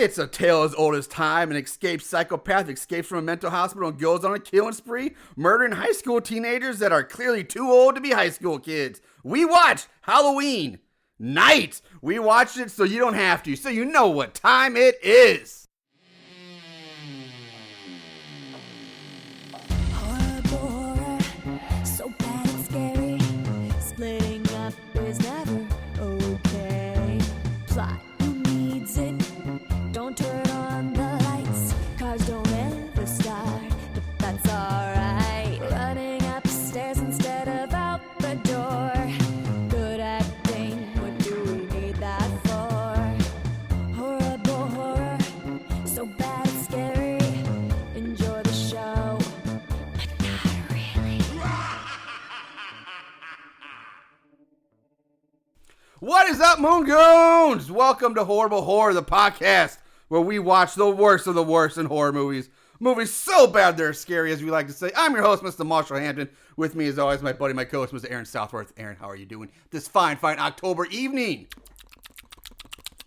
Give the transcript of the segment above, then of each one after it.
It's a tale as old as time. An escaped psychopath escapes from a mental hospital and goes on a killing spree, murdering high school teenagers that are clearly too old to be high school kids. We watched Halloween Night. We watched it so you don't have to, so you know what time it is. What is up, Moon Goons? Welcome to Horrible Horror, the podcast where we watch the worst of the worst in horror movies. Movies so bad they're scary, as we like to say. I'm your host, Mr. Marshall Hampton. With me, as always, my buddy, my co-host, Mr. Aaron Southworth. Aaron, how are you doing this fine October evening?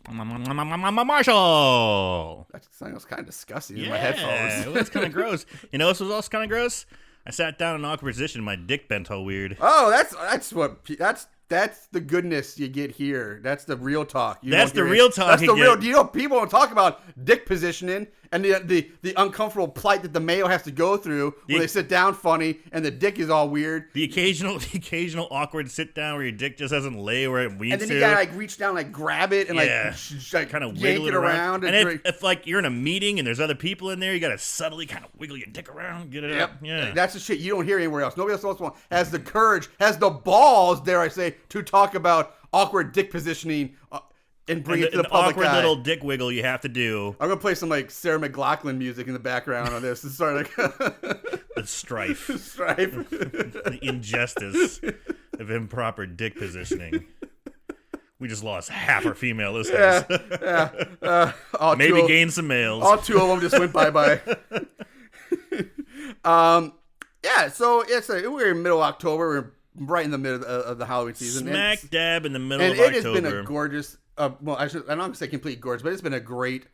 Marshall! That sounds kind of disgusting in my headphones. Well, that's kind of gross. You know what was also kind of gross? I sat down in an awkward position and my dick bent all weird. Oh, that's the goodness you get here. That's the real talk. That's the real talk. That's the real. You know, people don't talk about dick positioning and the uncomfortable plight that the male has to go through when they sit down funny and the dick is all weird. The occasional awkward sit down where your dick just doesn't lay where it needs to. And then you gotta like reach down, like grab it and like kind of yank wiggle it around. And if like you're in a meeting and there's other people in there, you gotta subtly kind of wiggle your dick around, get it up. Yeah, that's the shit you don't hear anywhere else. Nobody else has the courage, has the balls, dare I say, to talk about awkward dick positioning. And bring it to the public awkward eye. Little dick wiggle you have to do. I'm gonna play some like Sarah McLachlan music in the background on this. It's sort of like the strife, the injustice of improper dick positioning. We just lost half our female listeners. Maybe gain some males. All two of them just went bye. We're in middle October. We're right in the middle of the Halloween season. Smack dab in the middle of October. And it has been a gorgeous. I'm not going to say complete gorgeous, but it's been a great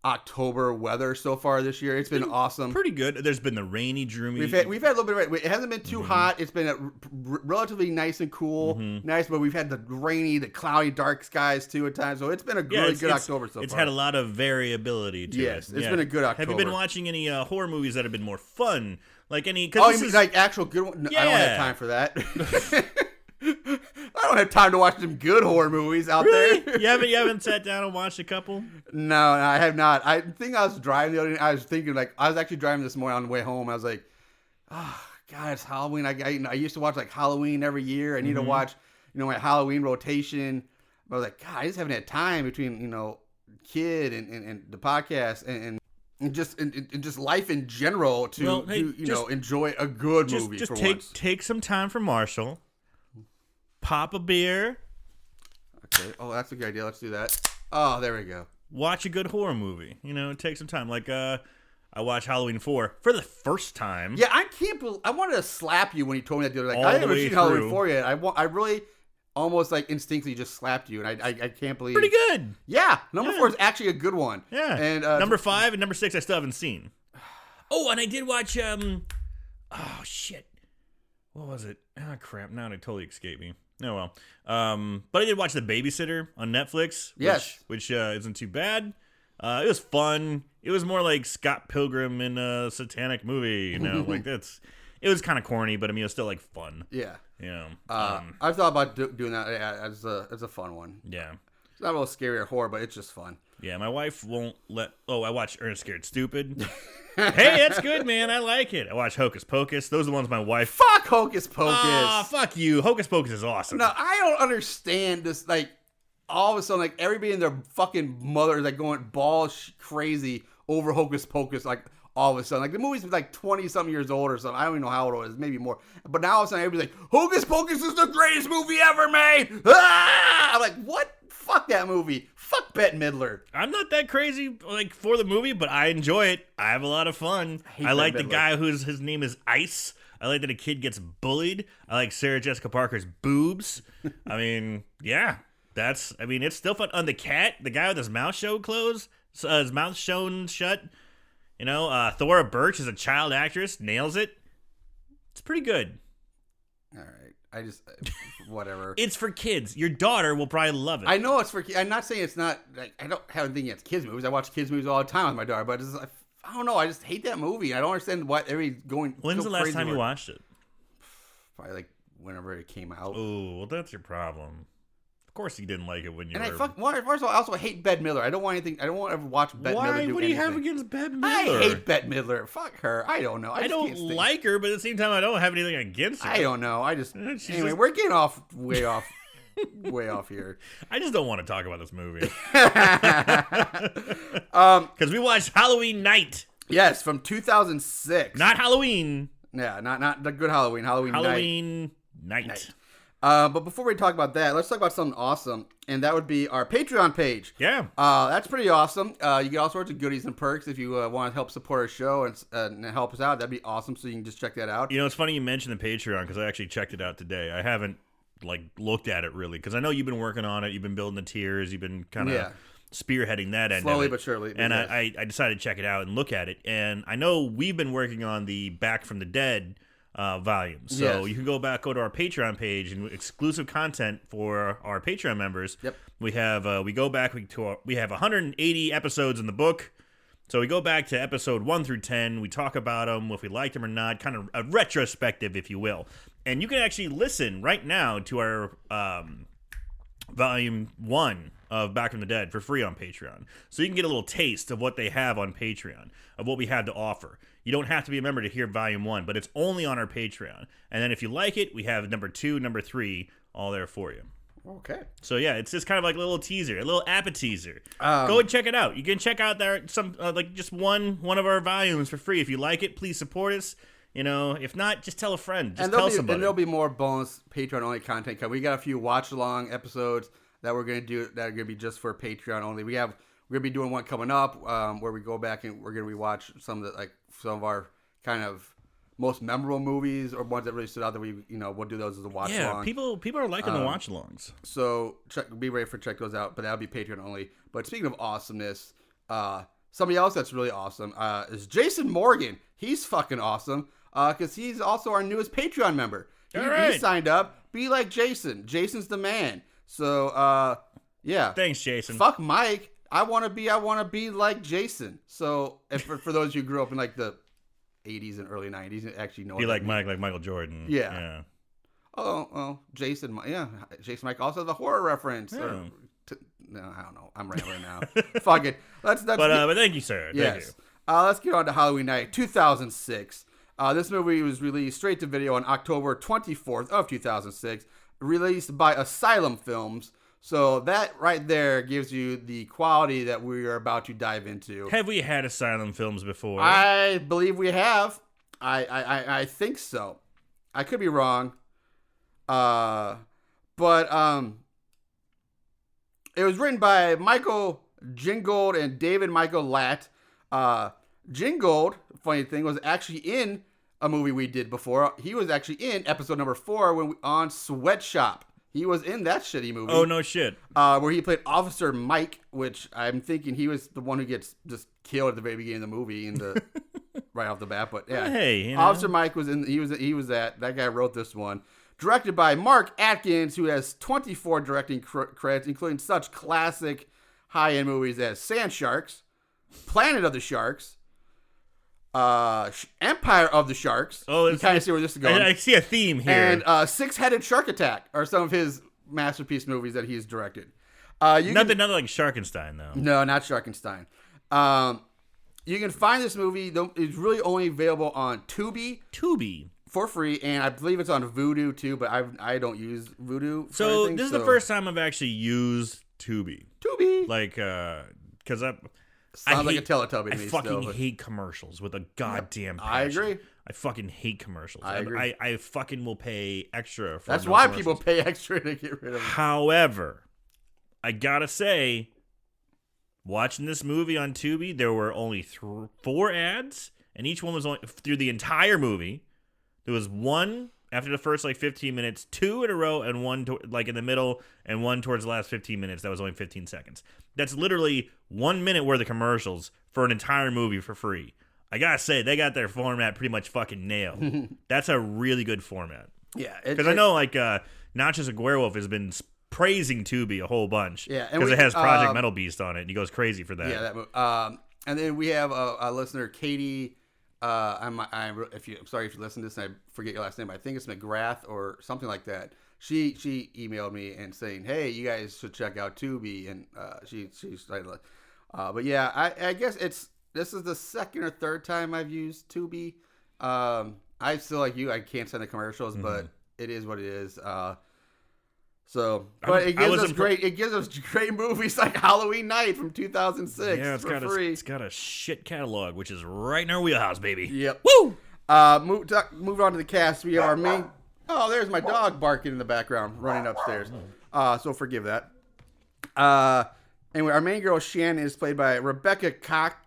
October weather so far this year. It's been awesome. Pretty good. There's been the rainy, droomy. We've had a little bit of rain. It hasn't been too hot. It's been relatively nice and cool. Nice, but we've had the rainy, the cloudy, dark skies too at times. So it's been a really good October so far. It's had a lot of variability to it. Yes, it's been a good October. Have you been watching any horror movies that have been more fun? Like any? Like actual good ones? Yeah. I don't have time for that. I don't have time to watch some good horror movies out there. You haven't sat down and watched a couple? No, I have not. I think I was driving the other day. I was thinking I was actually driving this morning on the way home. I was like, oh God, it's Halloween. I used to watch like Halloween every year. I need to watch my Halloween rotation. But I was like, God, I just haven't had time between kid and the podcast and just life in general to enjoy a good movie. Just for once. Take some time for Marshall. Pop a beer. Okay. Oh, that's a good idea. Let's do that. Oh, there we go. Watch a good horror movie. Take some time. Like I watched Halloween 4 for the first time. Yeah, I can't believe. I wanted to slap you when you told me that the other day. I haven't seen Halloween 4 yet. I really almost like instinctually just slapped you, and I can't believe. Pretty good. Yeah, number 4 is actually a good one. Yeah, and number 5 and number 6 I still haven't seen. Oh, and I did watch. Oh shit, what was it? Oh crap! Now it totally escaped me. Oh well. But I did watch The Babysitter on Netflix. Which isn't too bad. It was fun. It was more like Scott Pilgrim in a satanic movie. Like that's. It was kind of corny, but I mean it was still like fun. Yeah. Yeah. I've thought about doing that as a fun one. Yeah. It's not a little scary or horror, but it's just fun. Yeah, my wife won't let. Oh, I watched Ernest Scared Stupid. Hey, that's good, man. I like it. I watched Hocus Pocus. Those are the ones my wife. Fuck Hocus Pocus. Fuck you. Hocus Pocus is awesome. No, I don't understand this. Like, all of a sudden, like everybody and their fucking mother is like going balls crazy over Hocus Pocus. Like all of a sudden, like the movie's like 20-something years old or something. I don't even know how old it is, maybe more. But now all of a sudden, everybody's like, Hocus Pocus is the greatest movie ever made. I'm like, what? Fuck that movie. Fuck Bette Midler. I'm not that crazy like for the movie, but I enjoy it. I have a lot of fun. I like the guy his name is Ice. I like that a kid gets bullied. I like Sarah Jessica Parker's boobs. I mean, yeah. It's still fun. On the cat, the guy with his mouth his mouth shown shut. Thora Birch is a child actress, nails it. It's pretty good. All right, I just whatever. It's for kids. Your daughter will probably love it. I know it's for kids. I'm not saying it's not. Like, I don't have anything against kids movies. I watch kids movies all the time with my daughter, but I don't know. I just hate that movie. I don't understand why everybody's going. When's the last time you watched it? Probably like whenever it came out. Oh, well, that's your problem. Of course, you didn't like it when you were. And first of all, I also hate Bette Midler. I don't want anything. I don't want to ever watch Bette Midler do anything. What do you have against Bette Midler? I hate Bette Midler. Fuck her. I don't know. I don't like her, but at the same time, I don't have anything against her. I don't know. Anyway, we're getting way off here. I just don't want to talk about this movie. Because we watched Halloween Night. Yes, from 2006. Not Halloween. Yeah, not the good Halloween. Halloween Night. But before we talk about that, let's talk about something awesome, and that would be our Patreon page. Yeah. That's pretty awesome. You get all sorts of goodies and perks if you want to help support our show and help us out. That'd be awesome, so you can just check that out. It's funny you mentioned the Patreon, because I actually checked it out today. I haven't, looked at it, really, because I know you've been working on it. You've been building the tiers. You've been kind of spearheading that end slowly of it. But surely. And yes. I decided to check it out and look at it, and I know we've been working on the Back from the Dead volume. So you can go to our Patreon page, and exclusive content for our Patreon members. Yep. We have we have 180 episodes in the book. So we go back to episode 1 through 10. We talk about them, if we liked them or not, kind of a retrospective, if you will. And you can actually listen right now to our volume 1 of Back from the Dead for free on Patreon. So you can get a little taste of what they have on Patreon, of what we had to offer. You don't have to be a member to hear volume 1, but it's only on our Patreon. And then if you like it, we have number 2, number 3, all there for you. Okay. So yeah, it's just kind of like a little teaser, a little appetizer. Go and check it out. You can check out some just one of our volumes for free. If you like it, please support us. If not, just tell a friend. Just tell somebody. And there'll be more bonus Patreon only content. We got a few watch along episodes that we're gonna do that are gonna be just for Patreon only. We're gonna be doing one coming up where we go back and we're gonna rewatch some of our kind of most memorable movies or ones that really stood out that we'll do those as a watch along. People are liking the watch alongs. So be ready for check those out, but that'll be Patreon only. But speaking of awesomeness, somebody else that's really awesome is Jason Morgan. He's fucking awesome because he's also our newest Patreon member. He signed up. Be like Jason. Jason's the man. So yeah. Thanks, Jason. Fuck Mike. I want to be like Jason. So for those of you who grew up in the 80s and early 90s, and actually know. Be like Mike, like Michael Jordan. Yeah. Oh, Jason. Yeah, Jason Mike also has a horror reference. Yeah. No, I don't know. I'm rambling now. Fuck it. But thank you, sir. Yes. Thank you. Let's get on to Halloween Night 2006. This movie was released straight to video on October 24th of 2006, released by Asylum Films. So that right there gives you the quality that we are about to dive into. Have we had Asylum Films before? I believe we have. I think so. I could be wrong. But it was written by Michael Gingold and David Michael Latt. Gingold, funny thing, was actually in a movie we did before. He was actually in episode number 4 on Sweatshop. He was in that shitty movie. Oh, no shit. Where he played Officer Mike, which I'm thinking he was the one who gets just killed at the very beginning of the movie right off the bat. But yeah, hey, Officer Mike was in. He was that guy wrote this one. Directed by Mark Atkins, who has 24 directing credits, including such classic high-end movies as Sand Sharks, Planet of the Sharks, Empire of the Sharks. Oh, you kind of see where this is going. I see a theme here. And Six-Headed Shark Attack are some of his masterpiece movies that he's directed. Nothing like Sharkenstein, though. No, not Sharkenstein. You can find this movie. It's really only available on Tubi. For free, and I believe it's on Vudu too, but I don't use Vudu. So this is the first time I've actually used Tubi. Because sounds like a Teletubby to me. I fucking hate commercials with a goddamn passion. I agree. I fucking hate commercials. I agree. I fucking will pay extra for That's why people pay extra to get rid of them. However, I gotta say, watching this movie on Tubi, there were only 4 ads, and each one was only through the entire movie. There was one After the first like 15 minutes, 2 in a row and one like in the middle and one towards the last 15 minutes. That was only 15 seconds. That's literally 1 minute worth of commercials for an entire movie for free. I gotta say, they got their format pretty much fucking nailed. That's a really good format. Yeah. Because I know like Nachos Aguerwolf has been praising Tubi a whole bunch. Yeah. Because it has Project Metal Beast on it, and he goes crazy for that. Yeah, that and then we have a listener, Katie. I'm sorry if you listen to this and I forget your last name. I think it's McGrath or something like that. She emailed me and saying, "Hey, you guys should check out Tubi." And she's but yeah, I guess this is the second or third time I've used Tubi. I still like you. I can't send the commercials, but it is what it is. It gives us great movies like Halloween Night from 2006 for free. It's got a shit catalog, which is right in our wheelhouse, baby. Yep. Woo! Move on to the cast. We have our main. Oh, there's my dog barking in the background, running upstairs. So forgive that. Anyway, our main girl Shannon is played by Rebecca Cochran.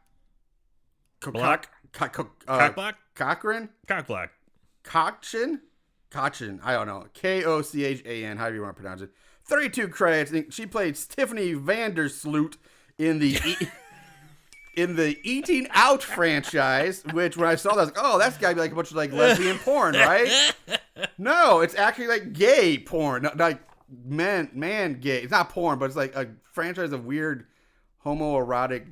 Cochin, I don't know. Kochan, however you want to pronounce it. 32 credits. She played Tiffany Vandersloot in the Eating Out franchise, which when I saw that, I was like, oh, that's got to be like a bunch of like lesbian porn, right? No, it's actually like gay porn. Not like man gay. It's not porn, but it's like a franchise of weird homoerotic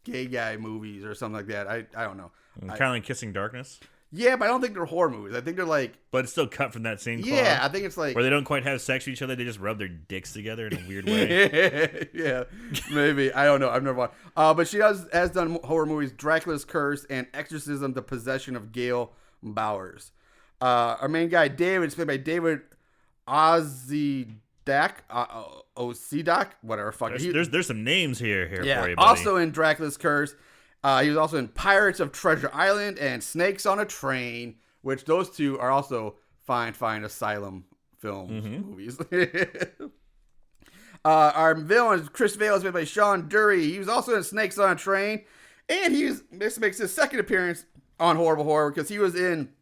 gay guy movies or something like that. I don't know. Kind of like Kissing Darkness. Yeah, but I don't think they're horror movies. I think they're like... But it's still cut from that same cloth. Yeah, I think it's like... Where they don't quite have sex with each other. They just rub their dicks together in a weird way. Yeah, maybe. I don't know. I've never watched. But she has done horror movies Dracula's Curse and Exorcism, The Possession of Gail Bowers. Our main guy, David, is played by David Ozidak. Whatever. Fuck. There's some names here for you, buddy. Also in Dracula's Curse. He was also in Pirates of Treasure Island and Snakes on a Train, which those two are also fine Asylum Films movies. Our villain, Chris Vale, is played by Sean Dury. He was also in Snakes on a Train, and this makes his second appearance on Horrible Horror because he was in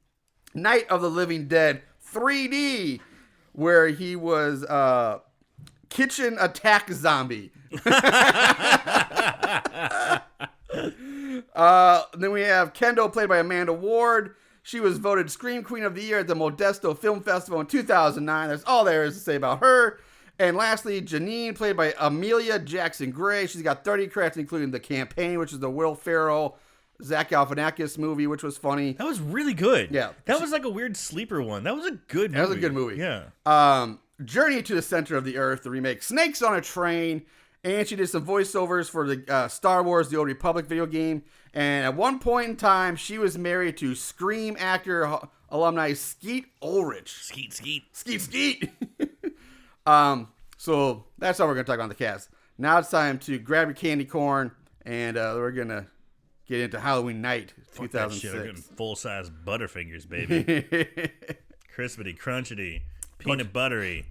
Night of the Living Dead 3D, where he was Kitchen Attack Zombie. Then we have Kendall, played by Amanda Ward. She was voted Scream Queen of the Year at the Modesto Film Festival in 2009. That's all there is to say about her. And lastly, Janine, played by Amelia Jackson Gray. She's got 30 credits, including The Campaign, which is the Will Ferrell, Zach Galifianakis movie, which was funny. That was really good. Yeah. That was like a weird sleeper one. That was a good movie. That was a good movie. Yeah. Journey to the Center of the Earth, the remake, Snakes on a Train. And she did some voiceovers for the Star Wars The Old Republic video game. And at one point in time, she was married to Scream actor alumni Skeet Ulrich. Skeet. So that's all we're going to talk about in the cast. Now it's time to grab your candy corn, and we're going to get into Halloween Night 2006. We're getting full-size Butterfingers, baby. Crispity, crunchity, peanut buttery.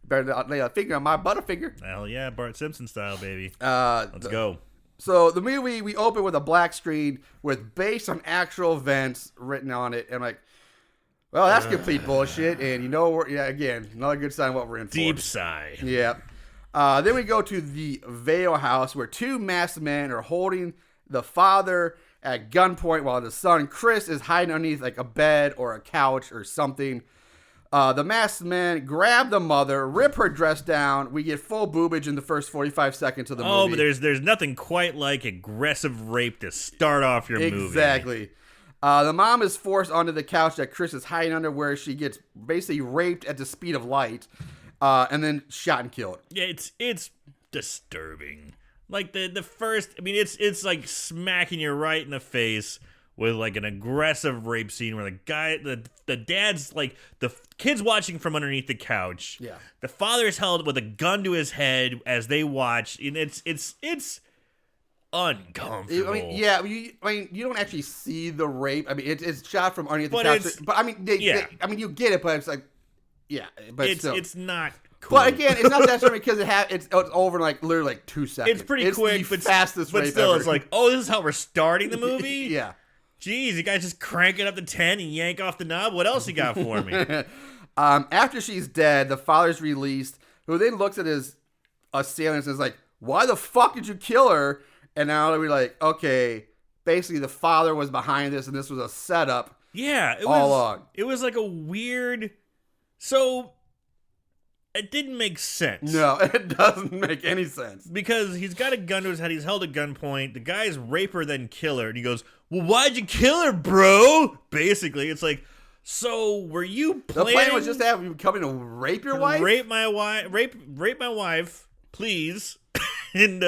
Better lay a finger on my Butterfinger. Hell yeah, Bart Simpson style, baby. Let's go. So the movie, we open with a black screen with based on actual events written on it. And I'm like, well, that's complete bullshit. And you know, again, another good sign of what we're in for. Deep sigh. Yeah. Then we go to the Vale house where two masked men are holding the father at gunpoint while the son, Chris, is hiding underneath like a bed or a couch or something. The masked men grab the mother, rip her dress down. We get full boobage in the first 45 seconds of the movie. Oh, but there's nothing quite like aggressive rape to start off your movie. Exactly. The mom is forced onto the couch that Chris is hiding under, where she gets basically raped at the speed of light, and then shot and killed. Yeah, it's disturbing. Like the first, I mean, it's like smacking you right in the face with like an aggressive rape scene where the dad's like, the kid's watching from underneath the couch. Yeah. The father's held with a gun to his head as they watch, and it's uncomfortable. You don't actually see the rape. I mean, it's shot from underneath the couch. But I mean, you get it, but it's like, yeah, but it's not cool. But again, it's not that short because it's over in like literally like 2 seconds. It's pretty quick, the fastest but rape still, ever. It's like, oh, this is how we're starting the movie. Yeah. Jeez, you guys just crank it up to 10 and yank off the knob. What else you got for me? After she's dead, the father's released, who then looks at his assailants and is like, why the fuck did you kill her? And now we're like, okay, basically the father was behind this and this was a setup. Yeah, all along. It was like a weird... So, it didn't make sense. No, it doesn't make any sense. Because he's got a gun to his head, he's held at gunpoint, the guy's raper then killer, and he goes, well, why'd you kill her, bro? Basically, it's like, so were you planning... The plan was just to have you come in and rape your wife? Rape my wife, please, and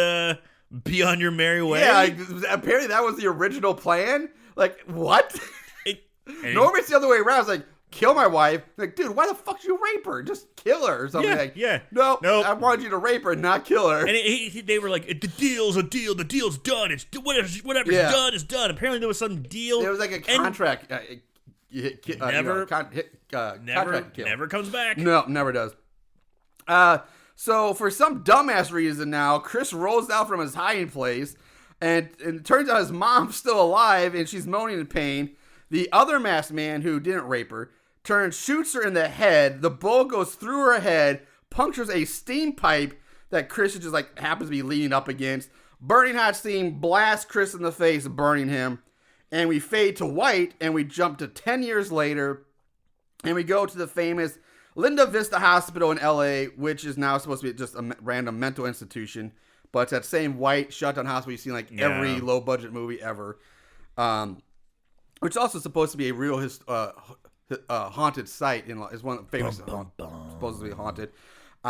be on your merry way? Yeah, apparently that was the original plan. Like, what? Normally it's the other way around. It's like, kill my wife. Like, dude, why the fuck did you rape her? Just kill her or something. Nope. I wanted you to rape her and not kill her. And they were like, the deal's a deal. The deal's done. It's whatever's done is done. Apparently there was some deal. There was like a contract. Never comes back. No, never does. So for some dumbass reason now, Chris rolls out from his hiding place, and it turns out his mom's still alive, and she's moaning in pain. The other masked man, who didn't rape her, shoots her in the head. The bullet goes through her head, punctures a steam pipe that Chris just like happens to be leaning up against. Burning hot steam blasts Chris in the face, burning him. And we fade to white, and we jump to 10 years later, and we go to the famous Linda Vista Hospital in LA, which is now supposed to be just a random mental institution. But it's that same white shutdown hospital you've seen like every low-budget movie ever. Which is also supposed to be a real haunted site. Is one of the famous supposedly haunted.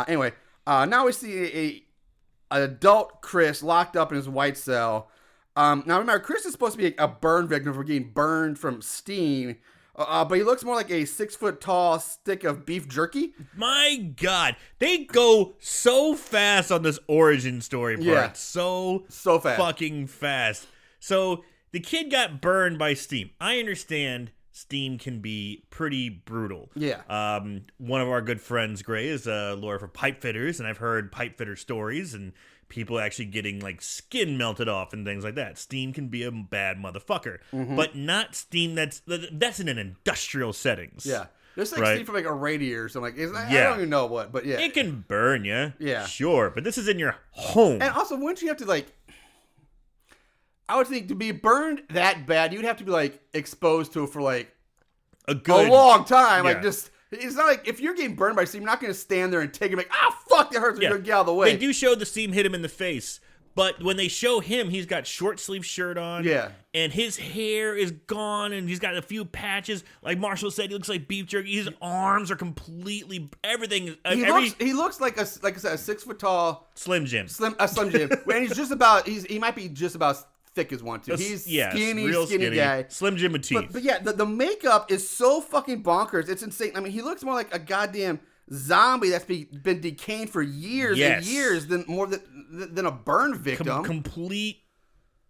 Anyway, now we see an adult Chris locked up in his white cell. Now remember, Chris is supposed to be a burn victim for getting burned from steam. But he looks more like a 6-foot-tall stick of beef jerky. My God. They go so fast on this origin story part. Yeah. So fast. Fucking fast. So... The kid got burned by steam. I understand steam can be pretty brutal. Yeah. One of our good friends, Gray, is a lawyer for pipe fitters, and I've heard pipe fitter stories and people actually getting like skin melted off and things like that. Steam can be a bad motherfucker, but not steam that's in an industrial settings. Yeah. There's like steam from like a radiator or something. I don't even know what, but yeah. It can burn you. Yeah. Sure, but this is in your home. And also, wouldn't you have to like... I would think to be burned that bad, you'd have to be like exposed to it for like a long time. Yeah. Like just, it's not like if you're getting burned by steam, you're not going to stand there and take it like, fuck, that hurts. Get out of the way. They do show the steam hit him in the face, but when they show him, he's got short sleeve shirt on. Yeah. And his hair is gone, and he's got a few patches. Like Marshall said, he looks like beef jerky. His arms are completely everything. He looks like I said, a 6-foot-tall Slim Jim. A Slim Jim. And he's just about. He might be just about thick as one too. He's skinny guy. Slim Jim with teeth. But yeah, the makeup is so fucking bonkers. It's insane. I mean, he looks more like a goddamn zombie that's been decaying for years and years than a burn victim. Complete.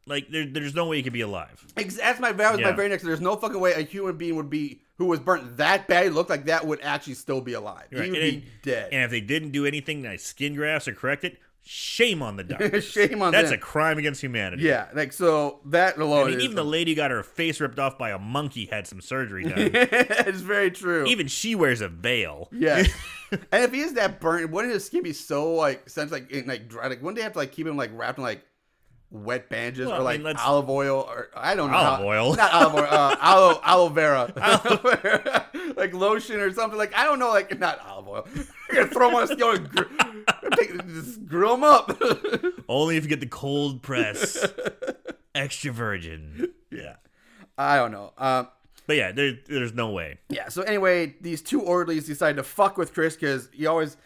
Like there's no way he could be alive. That was my very next. There's no fucking way a human being who was burnt that bad, looked like that, would actually still be alive. Right. He would be dead. And if they didn't do anything like skin grafts or correct it, shame on the doctor. Shame on That's them. a crime against humanity. Yeah, like so that alone. I mean, even the lady who got her face ripped off by a monkey had some surgery done. It's very true. Even she wears a veil. Yeah. And if he is that burnt, wouldn't his skin be so like dry? Like wouldn't they have to like keep him like wrapped in like wet bandages or like olive oil or I don't know. Olive oil. Not olive oil. Aloe vera. Like lotion or something. Like I don't know. Like not olive oil. You're gonna throw him on a steel and just grill him up. Only if you get the cold press. Extra virgin. Yeah. I don't know. But yeah, there's no way. Yeah. So anyway, these two orderlies decide to fuck with Chris because he always.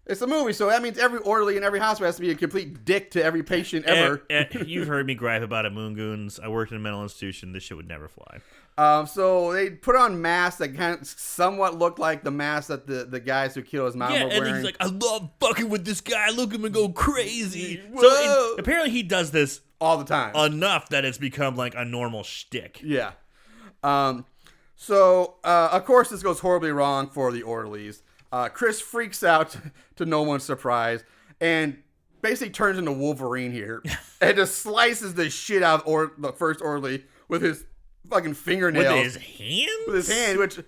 It's a movie, so that means every orderly in every hospital has to be a complete dick to every patient ever. You've heard me gripe about it, Moon Goons. I worked in a mental institution. This shit would never fly. So they put on masks that kind of somewhat look like the masks that the guys who killed his mom were wearing. And he's like, I love fucking with this guy. Look at him go crazy. Whoa. So apparently he does this all the time. Enough that it's become like a normal shtick. Yeah. So of course this goes horribly wrong for the orderlies. Chris freaks out to no one's surprise and basically turns into Wolverine here and just slices the shit out of the first orderly with his fucking fingernails. With his hands? With his hand, which,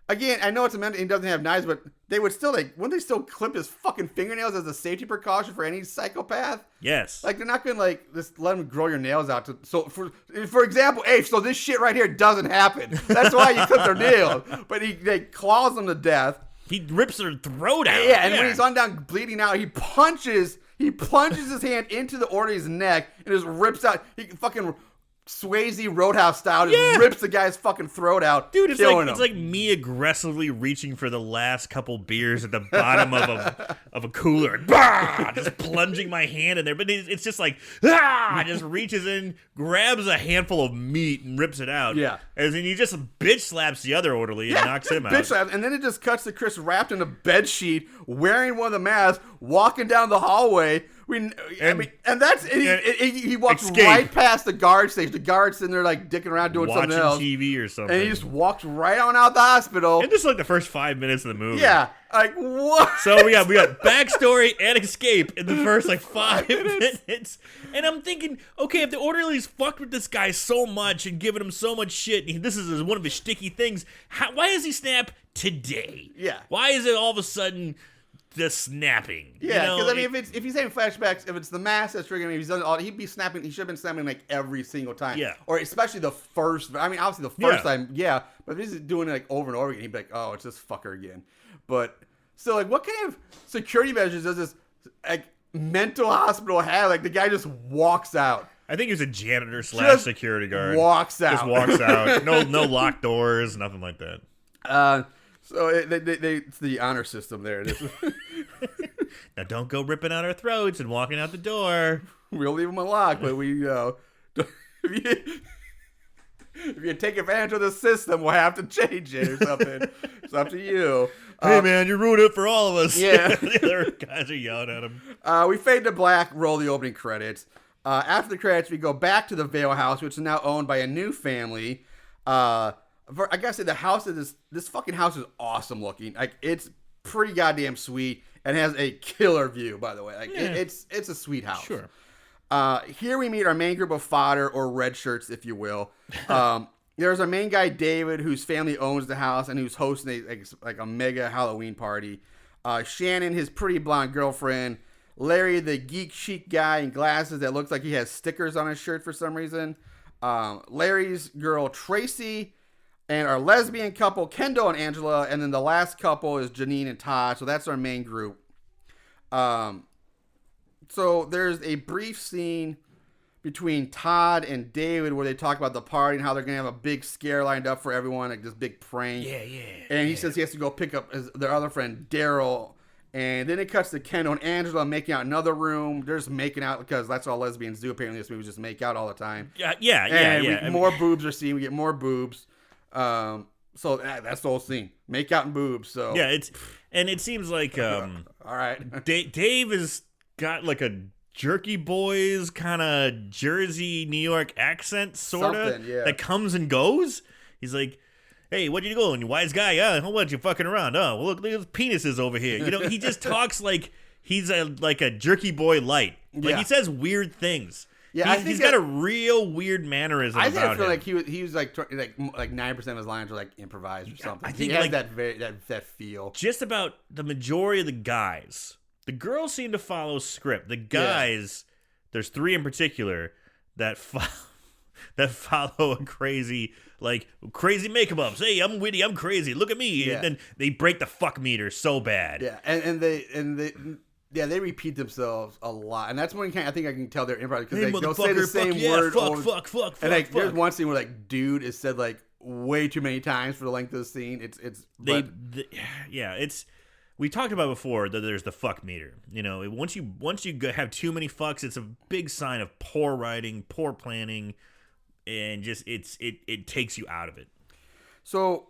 again, I know it's a he doesn't have knives, but they would still, wouldn't they still clip his fucking fingernails as a safety precaution for any psychopath? Yes. They're not gonna, just let him grow your nails out. So, for example, so this shit right here doesn't happen. That's why you clip their nails. But they claws them to death. He rips their throat out. Yeah, and when he's on down bleeding out, he plunges his hand into the orderly's neck and just rips out. He fucking Swayze Roadhouse style just rips the guy's fucking throat out. Dude, it's like me aggressively reaching for the last couple beers at the bottom of a cooler and just plunging my hand in there. But it's just like just reaches in, grabs a handful of meat and rips it out. Yeah, and then he just bitch slaps the other orderly and knocks him out. Bitch slaps, and then it just cuts to Chris wrapped in a bed sheet, wearing one of the masks, walking down the hallway. He walks right past the guard station. The guard's sitting there dicking around doing something else. Watching TV or something. And he just walked right on out the hospital. And just the first 5 minutes of the movie. Yeah. What? So we got backstory and escape in the first 5 minutes. And I'm thinking, okay, if the orderly's fucked with this guy so much and giving him so much shit, and this is one of his sticky things, why does he snap today? Yeah. Why is it all of a sudden the snapping? Yeah, because if he's having flashbacks, if it's the mask that's triggering him, he's done all. He'd be snapping. He should have been snapping every single time. Yeah, or especially the first. I mean, obviously the first time, yeah. But if he's doing it over and over again, he'd be like, "Oh, it's this fucker again." But so, what kind of security measures does this mental hospital have? The guy just walks out. I think he was a janitor / security guard. Walks out. Just walks out. No locked doors. Nothing like that. So it's the honor system there. Now don't go ripping out our throats and walking out the door. We'll leave them unlocked, but if you take advantage of the system, we'll have to change it or something. It's up to you. Hey man, you ruined it for all of us. Yeah. The other guys are yelling at him. We fade to black, roll the opening credits. After the credits, we go back to the Vale house, which is now owned by a new family. I gotta say, the house is this fucking house is awesome looking. It's pretty goddamn sweet and has a killer view. By the way, it's a sweet house. Sure. Here we meet our main group of fodder or red shirts, if you will. There's our main guy David, whose family owns the house and who's hosting a mega Halloween party. Shannon, his pretty blonde girlfriend. Larry, the geek chic guy in glasses that looks like he has stickers on his shirt for some reason. Larry's girl Tracy. And our lesbian couple, Kendall and Angela. And then the last couple is Janine and Todd. So that's our main group. So there's a brief scene between Todd and David where they talk about the party and how they're going to have a big scare lined up for everyone. This big prank. Yeah. And he says he has to go pick up their other friend, Daryl. And then it cuts to Kendall and Angela making out in another room. They're just making out because that's all lesbians do. Apparently this movie just make out all the time. Yeah. More boobs are seen. We get more boobs. So that's the whole scene. Make out and boobs. So yeah, it seems like all right. Dave has got a Jerky Boys kind of Jersey, New York accent sort of that comes and goes. He's like, "Hey, what you going, you wise guy? How about you fucking around? Oh, well, look at his penises over here." He just talks like he's a Jerky Boy light. He says weird things. Yeah, he's got a real weird mannerism. I feel like he was like 9% of his lines were improvised or something. I think he has that feel. Just about the majority of the guys, the girls seem to follow script. The guys, there's 3 in particular that follow a crazy makeup ups. Hey, I'm witty, I'm crazy. Look at me. Yeah. And then they break the fuck meter so bad. Yeah, and they repeat themselves a lot, and that's when I think I can tell they're improv because they'll say the same word. Fuck. And there's one scene where "dude" is said way too many times for the length of the scene. We talked about before that there's the fuck meter. Once you have too many fucks, it's a big sign of poor writing, poor planning, and just it takes you out of it. So.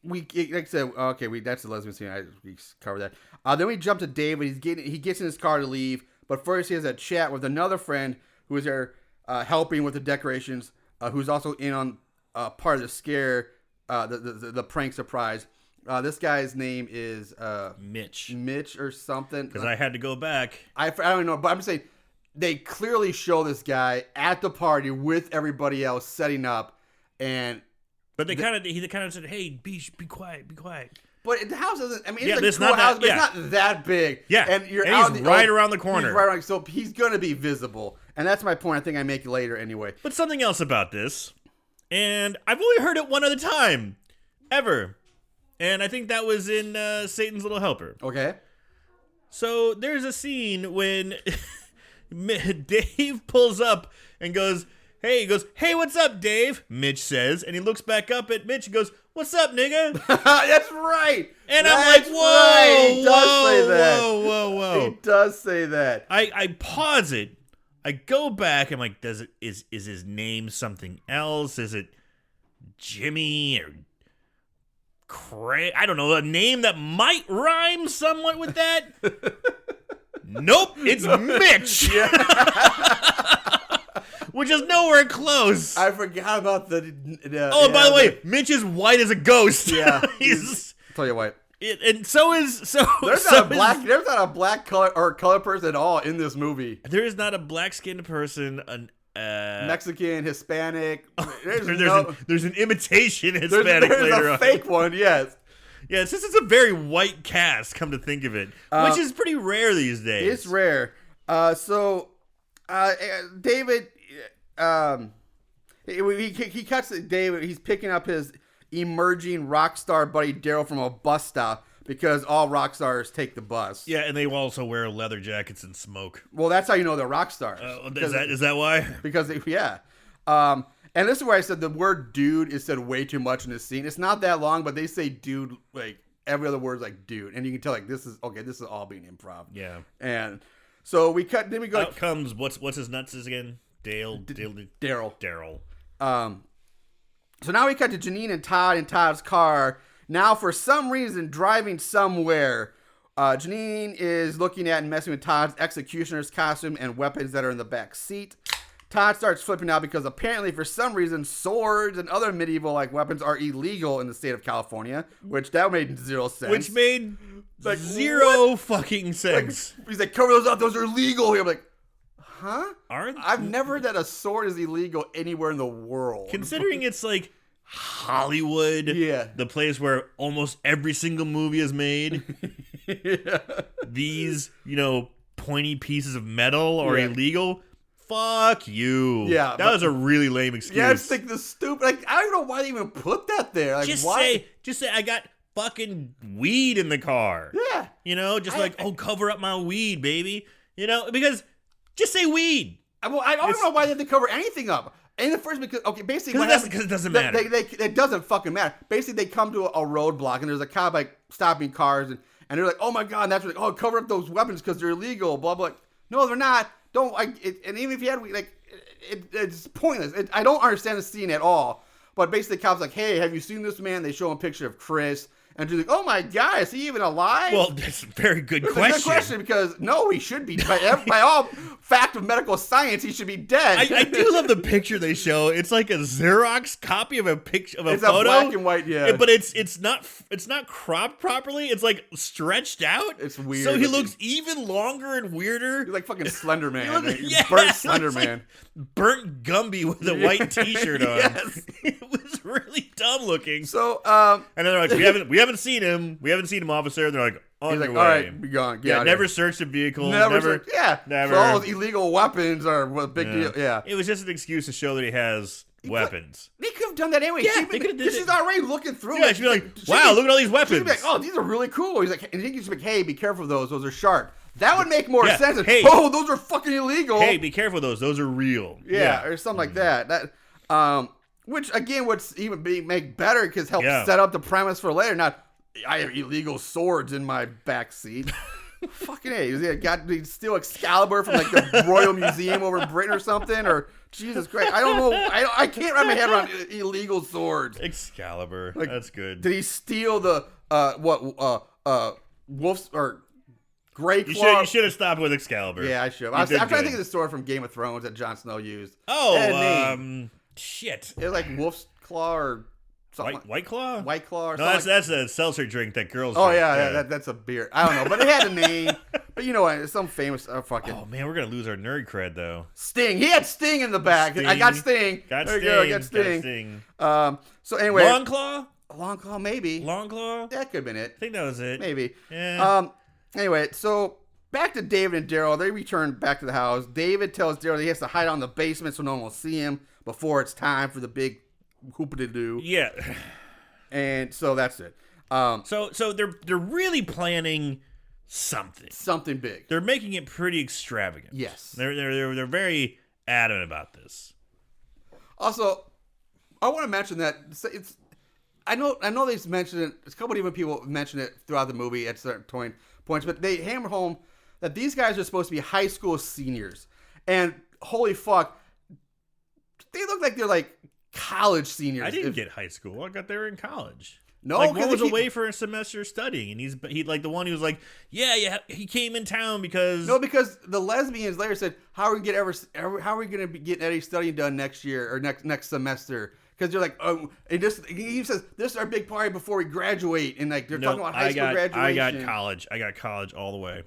Like I said, that's the lesbian scene. We covered that. Then we jump to David. He gets in his car to leave, but first he has a chat with another friend who is there helping with the decorations, who's also in on part of the scare, the prank surprise. This guy's name is Mitch or something. Because I had to go back. I don't know, but I'm saying they clearly show this guy at the party with everybody else setting up. But he kind of said, "Hey, be quiet, be quiet." But the house doesn't. I mean, it's it's a cool not that, house, but it's not that big. Yeah, and you're he's right around the corner. He's right around, so he's gonna be visible, and that's my point. I think I make later anyway. But something else about this, and I've only heard it one other time, ever, and I think that was in Satan's Little Helper. Okay. So there's a scene when Dave pulls up and goes, "Hey," he goes, "Hey, what's up, Dave?" Mitch says, and he looks back up at Mitch and goes, "What's up, nigga?" That's right. And I'm like, "Whoa, right. He does say that. Whoa. He does say that. I pause it. I go back. I'm like, is his name something else? Is it Jimmy or Craig? I don't know, a name that might rhyme somewhat with that. Nope, it's Mitch. Which is nowhere close. I forgot about the by the way, Mitch is white as a ghost. Yeah, he's. I'll tell you what. And so is There's not a black color person at all in this movie. There is not a black skinned person. Mexican, Hispanic. There's an imitation Hispanic there's later a on. fake one, yes. Yeah, since it's a very white cast, come to think of it, which is pretty rare these days. It's rare. David, he cuts David. He's picking up his emerging rock star buddy Daryl from a bus stop because all rock stars take the bus. Yeah, and they also wear leather jackets and smoke. Well, that's how you know they're rock stars. Is that why? Because and this is where I said the word dude is said way too much in this scene. It's not that long, but they say dude like every other word's like dude, and you can tell like this is all being improv. Yeah. And so we cut. Then we go. Out comes what's his nuts again? Daryl. So now we cut to Janine and Todd in Todd's car. Now, for some reason, driving somewhere. Janine is looking at and messing with Todd's executioner's costume and weapons that are in the back seat. Todd starts flipping out because apparently, for some reason, swords and other medieval-like weapons are illegal in the state of California, which that made zero sense. Which made zero fucking sense. He's like, cover those up. Those are illegal here. I'm like, huh? Aren't? I've never heard that a sword is illegal anywhere in the world. Considering it's like Hollywood, the place where almost every single movie is made. These, pointy pieces of metal are illegal. Fuck you. Yeah, that was a really lame excuse. Yeah, it's like the stupid. Like, I don't know why they even put that there. Like, just why? say I got fucking weed in the car. Yeah, cover up my weed, baby. Because just say weed. I don't know why they have to cover anything up. In the first, because basically what happens, because it doesn't matter. It doesn't fucking matter. Basically, they come to a roadblock and there's a cop like stopping cars and they're like, oh my god, and that's like, oh, cover up those weapons because they're illegal. Blah blah. No, they're not. Don't and even if you had it's pointless. I don't understand the scene at all. But basically, the cop's like, hey, have you seen this man? They show him a picture of Chris. And she's like, oh my god, is he even alive? Well, that's a very good question. It's a good question because, no, he should be. By all fact of medical science, he should be dead. I do love the picture they show. It's like a Xerox copy of a picture of a it's photo. It's a black and white, yeah. But it's not cropped properly. It's like stretched out. It's weird. So he looks even longer and weirder. He's like fucking Slender Man. Burnt Slender Man. Burnt Gumby with a white t-shirt on. Yes. It was really dumb looking. So, and then they're like, we haven't seen him. We haven't seen him, officer. And they're like, on your way. All right, be gone. Never searched a vehicle. Never. Never. So all those illegal weapons are a big deal. Yeah. It was just an excuse to show that he has weapons. They could have done that anyway. Yeah, they could have did it. She's already looking through. Yeah, she'd be like, wow, look at all these weapons. She'd be like, oh, these are really cool. He's like, and he could just be like, hey, be careful of those. Those are sharp. That would make more sense. Hey, oh, those are fucking illegal. Hey, be careful of those. Those are real. Yeah, or something like that. Which again would even make better because help set up the premise for later. Not, I have illegal swords in my back seat. Fucking A. He'd steal Excalibur from like the Royal Museum over in Britain or something. Or Jesus Christ, I don't know. I can't wrap my head around illegal swords. Excalibur, that's good. Did he steal the wolf's or Grey Claw? You should have stopped with Excalibur. Yeah, I should. I'm trying to think of the sword from Game of Thrones that Jon Snow used. Oh, shit. It was like Wolf's Claw or something. White Claw? White Claw or something. No, that's a seltzer drink that girls drink. Oh, yeah. That's a beer. I don't know, but it had a name. But you know what? Some famous fucking. Oh man, we're gonna lose our nerd cred though. Sting. He had Sting in the back. I got Sting. Got there Sting. you go. Got Sting. So anyway. Long Claw, maybe. Long Claw? That could have been it. I think that was it. Maybe. Yeah. Anyway, so back to David and Daryl. They return back to the house. David tells Daryl that he has to hide out in the basement so no one will see him before it's time for the big hoop-a-doo. Yeah. And so that's it. So they're really planning something. Something big. They're making it pretty extravagant. Yes. They're very adamant about this. Also, I want to mention that it's. I know they've mentioned it. A couple different people mentioned it throughout the movie at certain points, but they hammer home that these guys are supposed to be high school seniors, and holy fuck, they look like they're like college seniors. I didn't get high school. I got there in college. No, like one was away for a semester studying, and he like the one who was like, yeah, he came in town because because the lesbians later said, how are we gonna get any studying done next year or next semester? Because they're like, he says this is our big party before we graduate, and like they're talking about high school graduation. I got college all the way.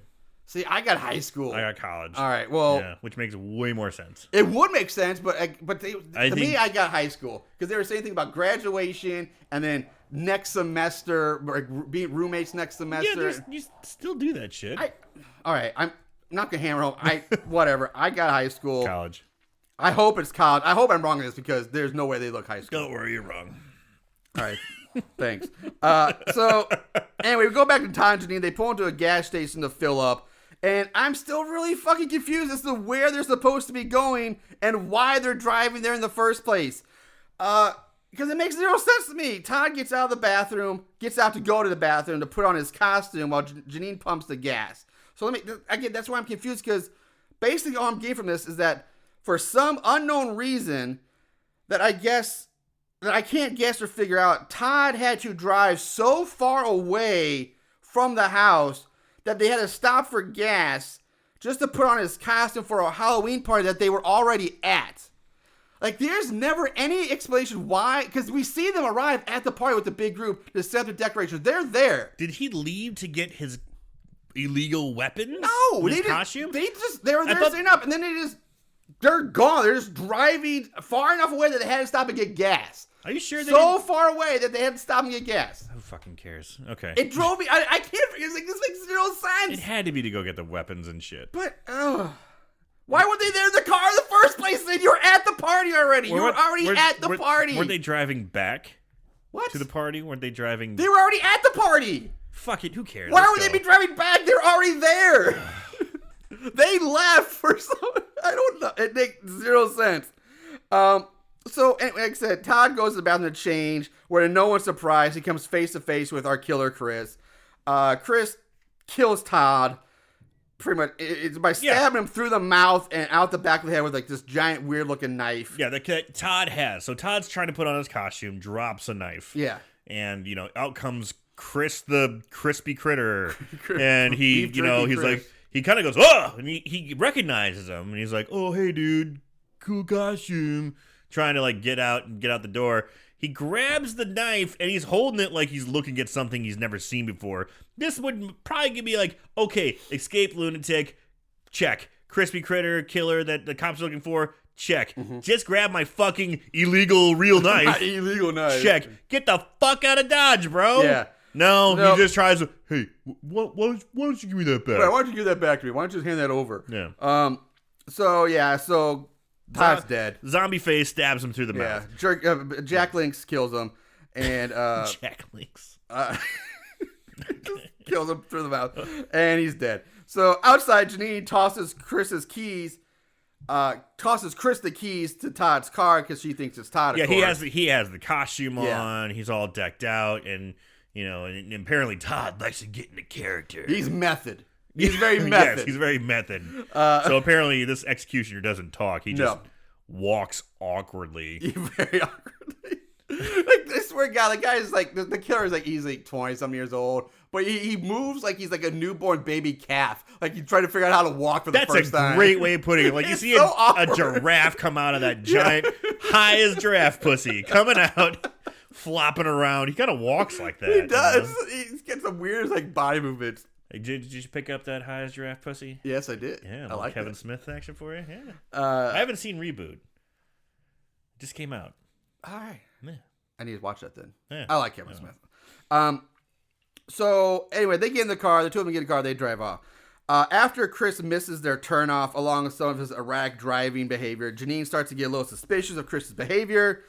See, I got high school. I got college. All right, well, yeah, which makes way more sense. It would make sense, but to me, I got high school because they were saying things about graduation and then next semester, like being roommates next semester. Yeah, you still do that shit. All right, I'm not gonna hammer home. Whatever. I got high school. College. I hope it's college. I hope I'm wrong on this because there's no way they look high school. Don't worry, you're wrong. All right. Thanks. So, anyway, we go back to Todd and Janine. They pull into a gas station to fill up. And I'm still really fucking confused as to where they're supposed to be going and why they're driving there in the first place. Because it makes zero sense to me. Todd gets out of the bathroom, gets out to go to the bathroom to put on his costume while Janine pumps the gas. So that's why I'm confused, because basically all I'm getting from this is that for some unknown reason that I can't guess or figure out, Todd had to drive so far away from the house that they had to stop for gas just to put on his costume for a Halloween party that they were already at. Like, there's never any explanation why, because we see them arrive at the party with the big group to set the decorations. They're there. Did he leave to get his illegal weapons? No, with his costume? They were there setting up, and then they're gone. They're just driving far enough away that they had to stop and get gas. Are you sure? So far away that they had to stop and get gas. Who fucking cares? Okay. It drove me. I can't. It's like, this makes zero sense. It had to be to go get the weapons and shit. But why were they there in the car in the first place? Then you were at the party already. You were already at the party. Weren't they driving back? What? To the party? Weren't they driving? They were already at the party. Fuck it. Who cares? Why would they be driving back? They're already there. They left for some. I don't know. It makes zero sense. So, anyway, like I said, Todd goes to the bathroom to change, where to no one's surprise, he comes face to face with our killer, Chris. Chris kills Todd, pretty much, it's by stabbing him through the mouth and out the back of the head with, like, this giant, weird-looking knife. Yeah, Todd has. So, Todd's trying to put on his costume, drops a knife. Yeah. And, out comes Chris the crispy critter. And he, he's Chris. Like, he kind of goes, oh! And he recognizes him. And he's like, oh, hey, dude, cool costume. Trying to like get out the door. He grabs the knife and he's holding it like he's looking at something he's never seen before. This would probably be like, okay, escape lunatic, check. Crispy critter, killer that the cops are looking for, check. Mm-hmm. Just grab my fucking illegal real knife. Illegal knife. Check. Get the fuck out of Dodge, bro. Yeah. No, he just tries to, hey, why don't you give me that back? Why don't you give that back to me? Why don't you just hand that over? Yeah. So Todd's dead. Zombie face stabs him through the mouth. Jack Links kills him, and Jack Links kills him through the mouth, and he's dead. So outside, Janine tosses Chris the keys to Todd's car because she thinks it's Todd. Yeah, he has the costume on. He's all decked out, and and apparently Todd likes to get into character. He's method. He's very method. Yes, he's very method. So apparently this executioner doesn't talk. He just walks awkwardly. Very awkwardly. Like, I swear to God, the guy is like, the killer is like easily 20-some years old. But he moves like he's like a newborn baby calf. Like he's trying to figure out how to walk for the first time. That's a great way of putting it. Like you see a giraffe come out of that giant, high as giraffe pussy coming out, flopping around. He kind of walks like that. He does. He's got some weird like body movements. Hey, did you pick up that High as Giraffe Pussy? Yes, I did. Yeah, I like Kevin that. Smith action for you. Yeah. I haven't seen Reboot. It just came out. All right. Yeah. I need to watch that then. Yeah. I like Kevin Smith. So anyway, they get in the car. The two of them get in the car. They drive off. After Chris misses their turnoff along with some of his erratic driving behavior, Janine starts to get a little suspicious of Chris's behavior.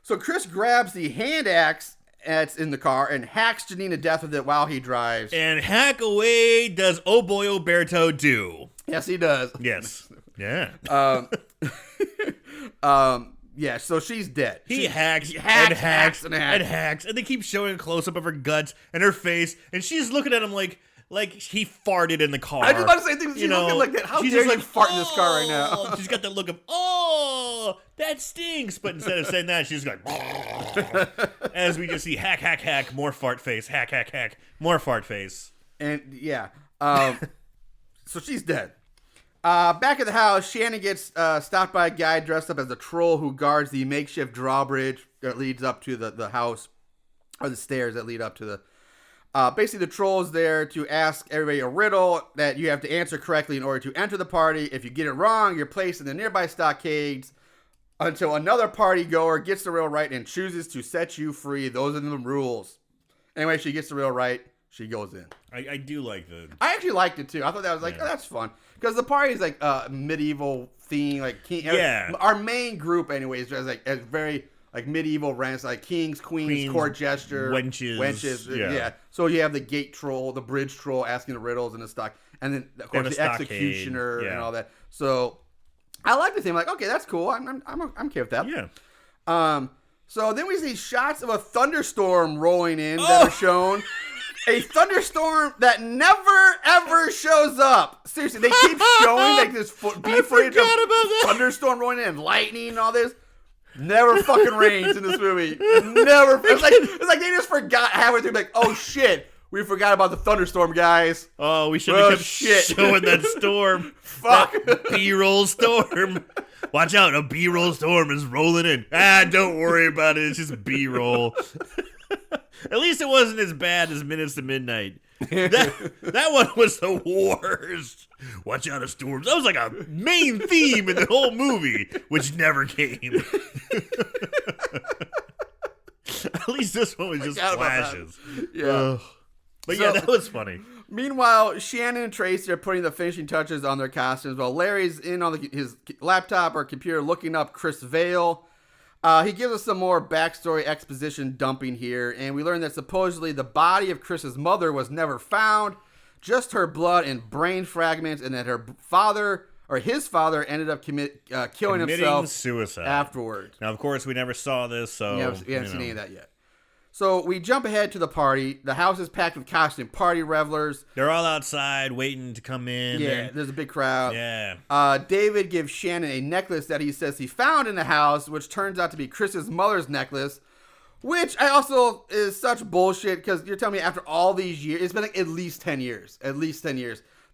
So Chris grabs the hand axe that's in the car and hacks Janine to death with it while he drives. And hack away does Oh Boy Oberto do. Yes, he does. Yes. Yeah. Yeah, so she's dead. He hacks and hacks, and they keep showing a close-up of her guts and her face, and she's looking at him like he farted in the car. I just want to say things. She's looking like that. How dare you fart in this car right now? She's got that look of, oh, that stinks. But instead of saying that, she's like, as we just see hack, more fart face, hack, more fart face. And yeah, so she's dead. Back at the house, Shannon gets stopped by a guy dressed up as a troll who guards the makeshift drawbridge that leads up to the house, or the stairs that lead up to the... basically, the troll is there to ask everybody a riddle that you have to answer correctly in order to enter the party. If you get it wrong, you're placed in the nearby stockades until another party goer gets the riddle right and chooses to set you free. Those are the rules. Anyway, she gets the riddle right. She goes in. I do like the... I actually liked it, too. I thought that was like, oh, that's fun. Because the party is like medieval theme. Like our main group, anyways, is like very... like medieval rants, like kings, queens, court jester, wenches. Yeah. So you have the gate troll, the bridge troll asking the riddles and the stock, and then of course the executioner and all that. So I like the theme. Like, okay, that's cool. I'm okay with that. Yeah. So then we see shots of a thunderstorm rolling in that are shown. A thunderstorm that never ever shows up. Seriously, they keep showing like this B footage of thunderstorm rolling in and lightning and all this. Never fucking rains in this movie. Never. It's like they just forgot halfway through. Like, oh shit, we forgot about the thunderstorm, guys. Oh, we should have kept showing that storm. Fuck. That B-roll storm. Watch out, a B-roll storm is rolling in. Don't worry about it. It's just B-roll. At least it wasn't as bad as Minutes to Midnight. That one was the worst. Watch out of storms. That was like a main theme in the whole movie, which never came. At least this one was just flashes. Yeah. But yeah, that was funny. Meanwhile, Shannon and Tracy are putting the finishing touches on their costumes while Larry's in on his laptop or computer looking up Chris Vale. He gives us some more backstory exposition dumping here, and we learn that supposedly the body of Chris's mother was never found, just her blood and brain fragments, and that her father, or his father, ended up killing himself suicide afterwards. Now, of course, we never saw this, so... we haven't seen any of that yet. So we jump ahead to the party. The house is packed with costume party revelers. They're all outside waiting to come in. Yeah, there's a big crowd. Yeah. David gives Shannon a necklace that he says he found in the house, which turns out to be Chris's mother's necklace, which I also is such bullshit because you're telling me after all these years, it's been like at least 10 years,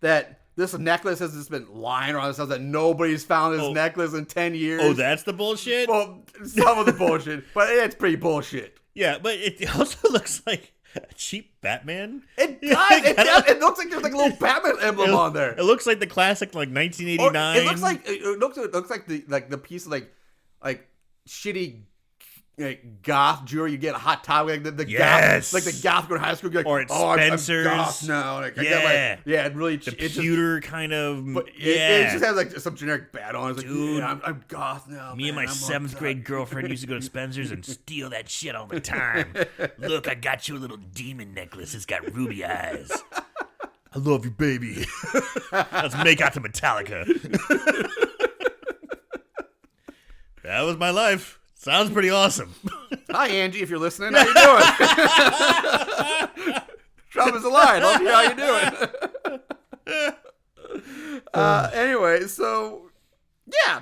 that this necklace has just been lying around this house that nobody's found this necklace in 10 years. Oh, that's the bullshit? Well, some of the bullshit, but it's pretty bullshit. Yeah, but it also looks like a cheap Batman. It does. It looks like there's like a little Batman emblem on there. It looks like the classic, like 1989. It looks like the piece of like shitty goth jewelry you get at Hot Topic, like the goth, like the goth going to high school, like, or at Spencer's. I'm goth now. Like, it really the pewter kind of. But it just has like some generic bat on. It's like, dude, I'm goth now. Me and my 7th grade girlfriend used to go to Spencer's and steal that shit all the time. Look, I got you a little demon necklace. It's got ruby eyes. I love you, baby. Let's make out to Metallica. That was my life. Sounds pretty awesome. Hi, Angie, if you're listening. How you doing? Drop us a line. I'll hear how you doing. Anyway, so, yeah.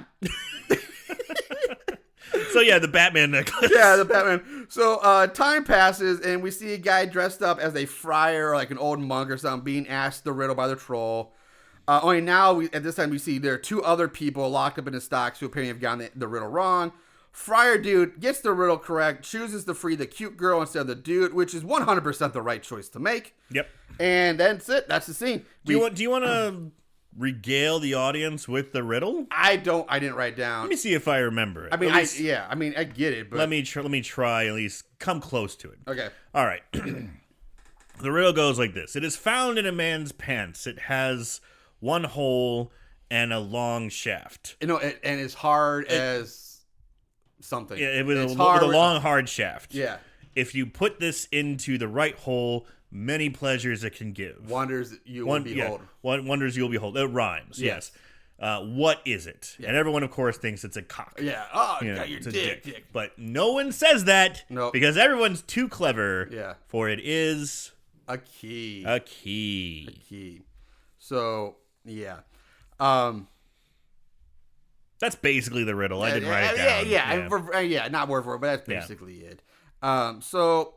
So, yeah, the Batman necklace. Yeah, the Batman. So, time passes, and we see a guy dressed up as a friar or like an old monk or something being asked the riddle by the troll. Only now, at this time, we see there are 2 other people locked up in the stocks who apparently have gotten the riddle wrong. Friar dude gets the riddle correct, chooses to free the cute girl instead of the dude, which is 100% the right choice to make. Yep. And that's it. That's the scene. Do you want to regale the audience with the riddle? I didn't write down. Let me see if I remember it. I mean, I get it, but let me try at least come close to it. Okay. All right. The riddle goes like this. It is found in a man's pants. It has one hole and a long shaft. And as hard as something. Yeah, with a long, hard shaft. Yeah. If you put this into the right hole, many pleasures it can give. Wonders you will behold. Yeah, wonders you will behold. It rhymes, yes. What is it? Yeah. And everyone, of course, thinks it's a cock. Yeah. Oh, you know, your it's dick. a dick. But no one says that because everyone's too clever. Yeah. For it is... a key. A key. A key. So, yeah. That's basically the riddle. I didn't write it down. Yeah. Not word for word, but that's basically it. So...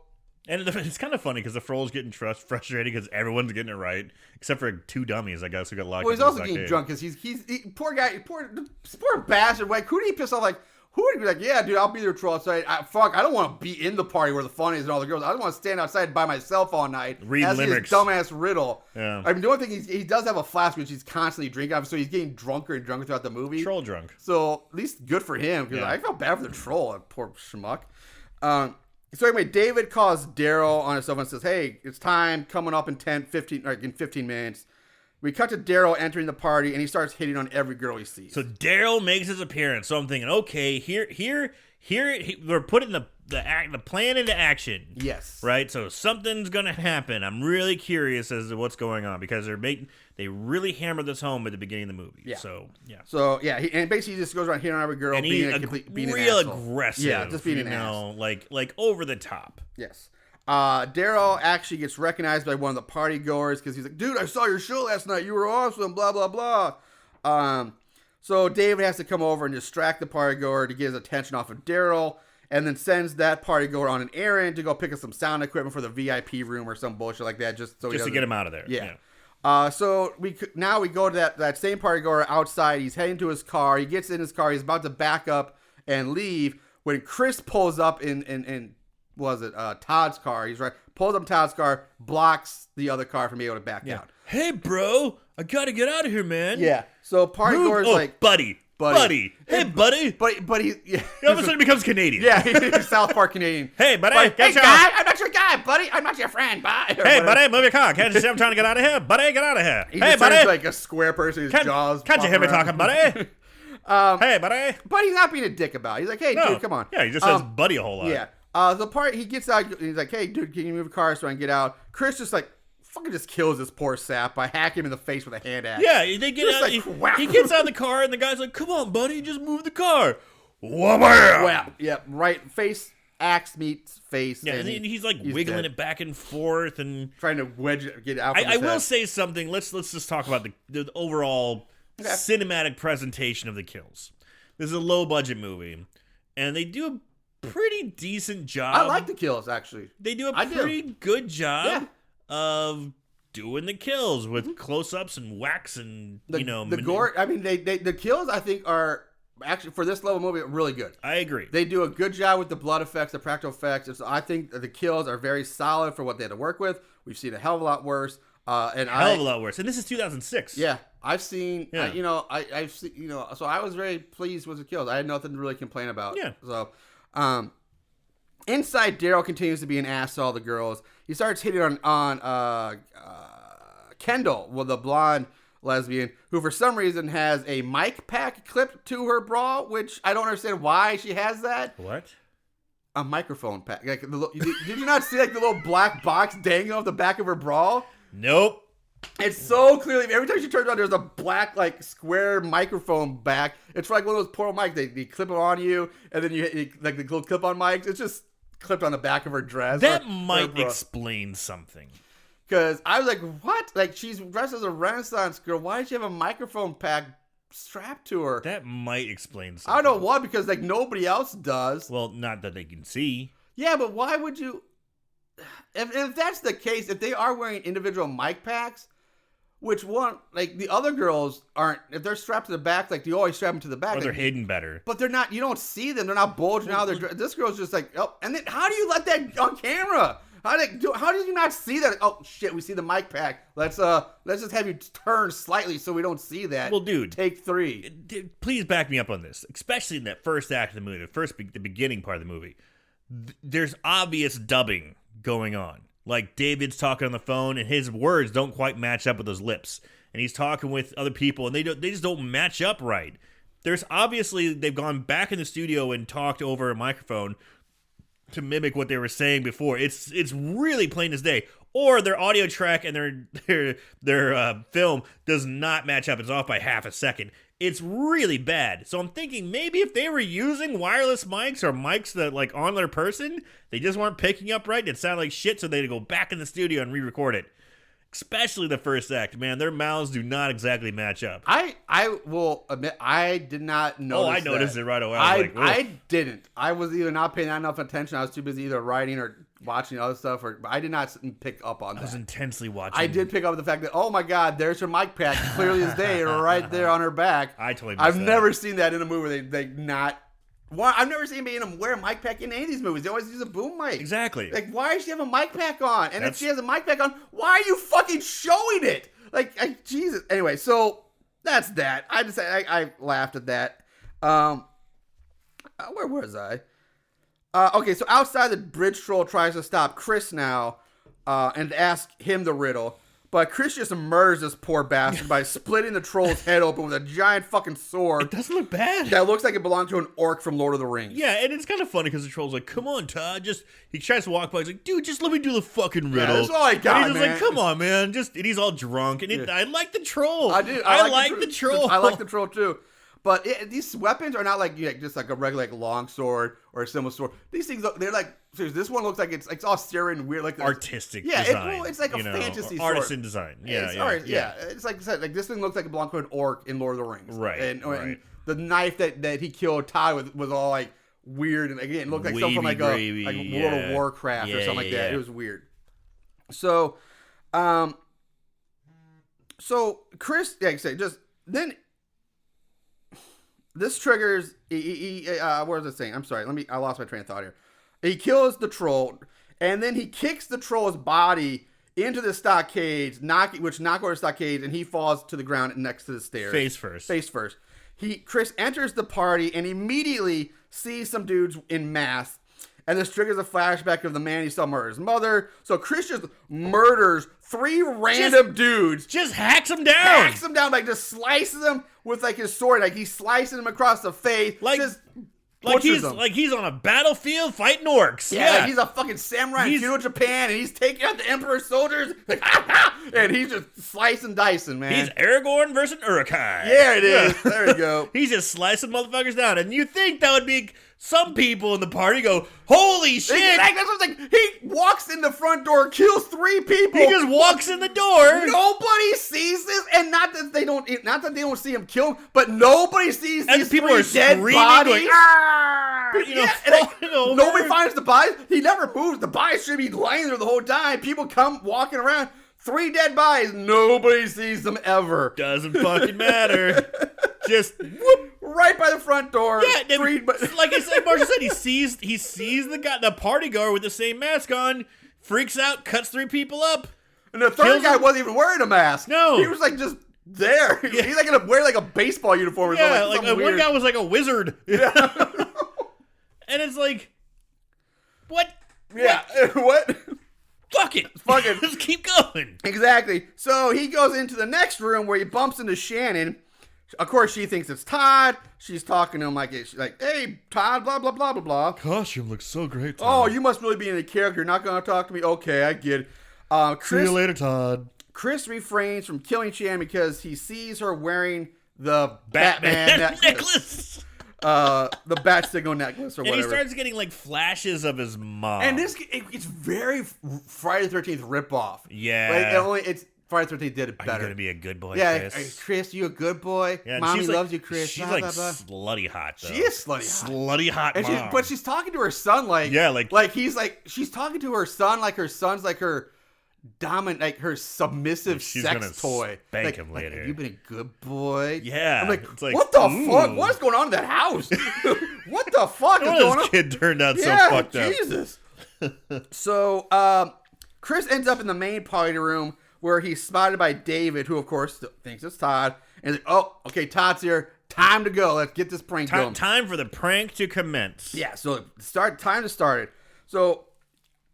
And it's kind of funny because the Froll's getting frustrated because everyone's getting it right, except for two dummies, I guess, who got locked. Well, he's also getting drunk because he's poor guy, poor bastard. Like, who did he piss off? Like, who would be like, yeah, dude, I'll be there troll outside. I don't want to be in the party where the fun is and all the girls. I don't want to stand outside by myself all night. Reading limericks. His dumbass riddle. Yeah. I mean, the only thing he does have a flask which he's constantly drinking, so he's getting drunker and drunker throughout the movie. Troll drunk. So at least good for him because I felt bad for the troll, that poor schmuck. So anyway, David calls Daryl on his cell phone and says, hey, it's time, coming up in 15 minutes. We cut to Daryl entering the party, and he starts hitting on every girl he sees. So Daryl makes his appearance. So I'm thinking, okay, here, we're putting the plan into action. Yes. Right? So something's going to happen. I'm really curious as to what's going on because they really hammered this home at the beginning of the movie. Yeah. So, yeah. So, yeah, and basically he just goes around hitting on every girl, and being real an asshole. Aggressive. Yeah, just being an asshole. Like over the top. Yes. Daryl actually gets recognized by one of the party goers because he's like, dude, I saw your show last night. You were awesome, blah, blah, blah. So David has to come over and distract the party goer to get his attention off of Daryl, and then sends that party goer on an errand to go pick up some sound equipment for the VIP room or some bullshit like that, just to get him out of there. Yeah. So we go to that same party goer outside. He's heading to his car. He gets in his car. He's about to back up and leave when Chris pulls up in Todd's car. He's right. Pulls up Todd's car, blocks the other car from being able to back out. Hey, bro, I gotta get out of here, man. Yeah. So party goer's like, buddy. Hey, buddy. Buddy. Yeah. All of a sudden he becomes Canadian. Yeah, he's South Park Canadian. Hey, buddy. Hey, guy, I'm not your guy, buddy. I'm not your friend. Bye. Hey, buddy, move your car. Can't you see I'm trying to get out of here? Buddy, get out of here. Hey, buddy. Like a square person. His jaws. Can't you hear me talking, buddy? Hey, buddy. But he's not being a dick about it. He's like, hey, dude, come on. Yeah, he just says buddy a whole lot. Yeah. The part he gets out, he's like, hey, dude, can you move the car so I can get out? Chris just like fucking just kills this poor sap by hacking him in the face with a hand axe. Yeah, they get out. He gets out of the car, and the guy's like, "Come on, buddy, just move the car." Wham! Yeah, right. Face axe meets face. Yeah, and he's like wiggling it back and forth and trying to get out. I will say something. Let's just talk about the overall cinematic presentation of the kills. This is a low budget movie, and they do a pretty decent job. I like the kills actually. They do a pretty good job. Yeah. Of doing the kills with close-ups and whacks and the gore. I mean, the kills I think are actually for this level movie really good. I agree. They do a good job with the blood effects, the practical effects. I think the kills are very solid for what they had to work with. We've seen a hell of a lot worse. And this is 2006. Yeah, I've seen. Yeah. I've seen. So I was very pleased with the kills. I had nothing to really complain about. Yeah. So, inside, Daryl continues to be an ass to all the girls. He starts hitting on Kendall, the blonde lesbian, who for some reason has a mic pack clipped to her bra, which I don't understand why she has that. What? A microphone pack. Like, did you not see like the little black box dangling off the back of her bra? Nope. It's so clearly, every time she turns on, there's a black, like, square microphone back. It's like one of those portable mics. They clip it on you, and then you like the little clip-on mics. It's just clipped on the back of her dress. That might explain something. Because I was like, what? Like, she's dressed as a Renaissance girl. Why does she have a microphone pack strapped to her? That might explain something. I don't know why, because, like, nobody else does. Well, not that they can see. Yeah, but why would you... If that's the case, if they are wearing individual mic packs, which one, like the other girls aren't, if they're strapped to the back, like you always strap them to the back. Or they're like, hidden better. But they're not, you don't see them. They're not bulging out. This girl's just like, oh, and then how do you let that on camera? How did you not see that? Oh shit, we see the mic pack. Let's just have you turn slightly so we don't see that. Well, dude, take 3. Please back me up on this, especially in that first act of the movie, the beginning part of the movie. There's obvious dubbing going on. Like David's talking on the phone, and his words don't quite match up with his lips, and he's talking with other people, and they just don't match up right. There's obviously they've gone back in the studio and talked over a microphone to mimic what they were saying before. It's really plain as day. Or their audio track and their film does not match up. It's off by half a second. It's really bad. So I'm thinking maybe if they were using wireless mics or mics that like on their person, they just weren't picking up right. It sounded like shit, so they'd go back in the studio and re-record it. Especially the first act, man. Their mouths do not exactly match up. I will admit, I did not notice. Oh, I noticed it right away. I didn't. I was either not paying that enough attention. I was too busy either writing or watching other stuff. But I did not pick up on that. I was intensely watching. I did pick up on the fact that, oh my God, there's her mic pack, clearly as day, right there on her back. I totally missed I've that. never seen that in a movie. They not. Well, I've never seen anybody wear a mic pack in any of these movies. They always use a boom mic. Exactly. Like, why does she have a mic pack on? And if she has a mic pack on, why are you fucking showing it? Like Jesus. Anyway, so that's that. I laughed at that. Where was I? Okay, so outside the bridge troll tries to stop Chris now and ask him the riddle. But Chris just murders this poor bastard by splitting the troll's head open with a giant fucking sword. It doesn't look bad. That looks like it belonged to an orc from Lord of the Rings. Yeah, and it's kind of funny because the troll's like, come on, Todd. He tries to walk by. He's like, dude, just let me do the fucking riddle. Yeah, that's all I got, and he's just man. like, come on, man. And he's all drunk. And I like the troll. I do. I like the troll. I like the troll, too. But these weapons are not like just like a regular like long sword or a simple sword. These things, they're like, seriously, this one looks like it's all Syrian weird, like artistic design. It's like a fantasy fantasy sword. Artisan design. Yeah, It's like this thing looks like it belonged to an orc in Lord of the Rings. Right. And the knife that he killed Todd with was all like weird, and again, it looked like something from like World of Warcraft or something like that. It was weird. So, Chris, like I say, just then. This triggers. What was I saying? I'm sorry. I lost my train of thought here. He kills the troll, and then he kicks the troll's body into the stockades, which knock over the stockades, and he falls to the ground next to the stairs. Face first. Chris enters the party and immediately sees some dudes in masks. And this triggers a flashback of the man he saw murder his mother. So Chris just murders 3 random dudes. Just hacks them down. Like just slices them with like his sword. Like he's slicing them across the face. Like he's on a battlefield fighting orcs. Yeah. Like he's a fucking samurai in feudal Japan, and he's taking out the Emperor's soldiers. Like, and he's just slicing dicing, man. He's Aragorn versus Uruk-hai. Yeah, it is. There we go. He's just slicing motherfuckers down, and you think that would be some people in the party go, holy shit! Exactly. That's what I'm saying. He walks in the front door, kills 3 people. He just walks in the door. Nobody sees this, and not that they don't see him kill him, but nobody sees and these people 3 are dead screaming, bodies. Going, nobody finds the bodies. He never moves. The bodies should be laying there the whole time. People come walking around. 3 dead bodies. Nobody sees them ever. Doesn't fucking matter. Just whoop. Right by the front door. Yeah, like Marshall said, he sees the party goer with the same mask on, freaks out, cuts 3 people up. And the third guy wasn't even wearing a mask. No. He was like just there. Yeah. He's like gonna wear like a baseball uniform or something. Like one guy was like a wizard. Yeah. And it's like, what? Yeah. What? Fuck it. Just keep going. Exactly. So he goes into the next room where he bumps into Shannon. Of course, she thinks it's Todd. She's talking to him like, hey, Todd, blah, blah, blah, blah, blah. Costume looks so great, Todd. Oh, you must really be in a character. You're not going to talk to me? Okay, I get it. See you later, Todd. Chris refrains from killing Shannon because he sees her wearing the Batman necklace. The bat signal necklace or whatever. And he starts getting like flashes of his mom. And it's very Friday the 13th ripoff. Yeah. Like, it's Friday the 13th did it better. Are you going to be a good boy, Chris? Yeah, Chris, you a good boy? Yeah, Mommy loves you, Chris. She's blah, like blah, blah. slutty hot, though. She is slutty hot. Slutty hot and mom. But she's talking to her son like... Yeah, like he's like... She's talking to her son like her son's like her... her submissive She's sex gonna toy. Spank him later. Have you been a good boy? Yeah. I'm like, it's like, what the ooh. fuck? What's going on in that house? What the fuck is Well, going this on? kid turned out so fucked up. Jesus. So, Chris ends up in the main party room where he's spotted by David, who of course thinks it's Todd. And he's like, oh, okay, Todd's here. Time to go. Let's get this prank going. Time for the prank to commence. Yeah, so time to start it. So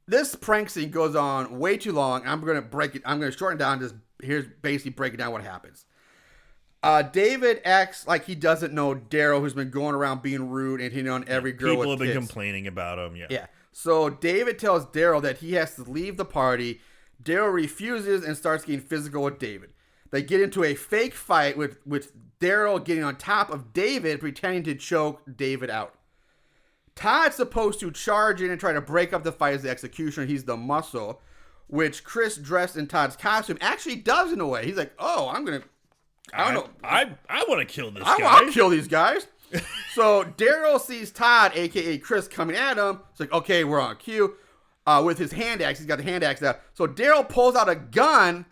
this prank scene goes on way too long. I'm gonna shorten down. Just here's basically breaking down what happens. David acts like he doesn't know Daryl, who's been going around being rude and hitting on every girl. People have been kids. complaining about him. Yeah. Yeah. So David tells Daryl that he has to leave the party. Daryl refuses and starts getting physical with David. They get into a fake fight with Daryl getting on top of David, pretending to choke David out. Todd's supposed to charge in and try to break up the fight as the executioner. He's the muscle, which Chris, dressed in Todd's costume, actually does in a way. He's like, oh, I don't know. I want to kill this guy. I want to kill these guys. So Daryl sees Todd, a.k.a. Chris, coming at him. It's like, okay, we're on cue. With his hand axe. He's got the hand axe out. So Daryl pulls out a gun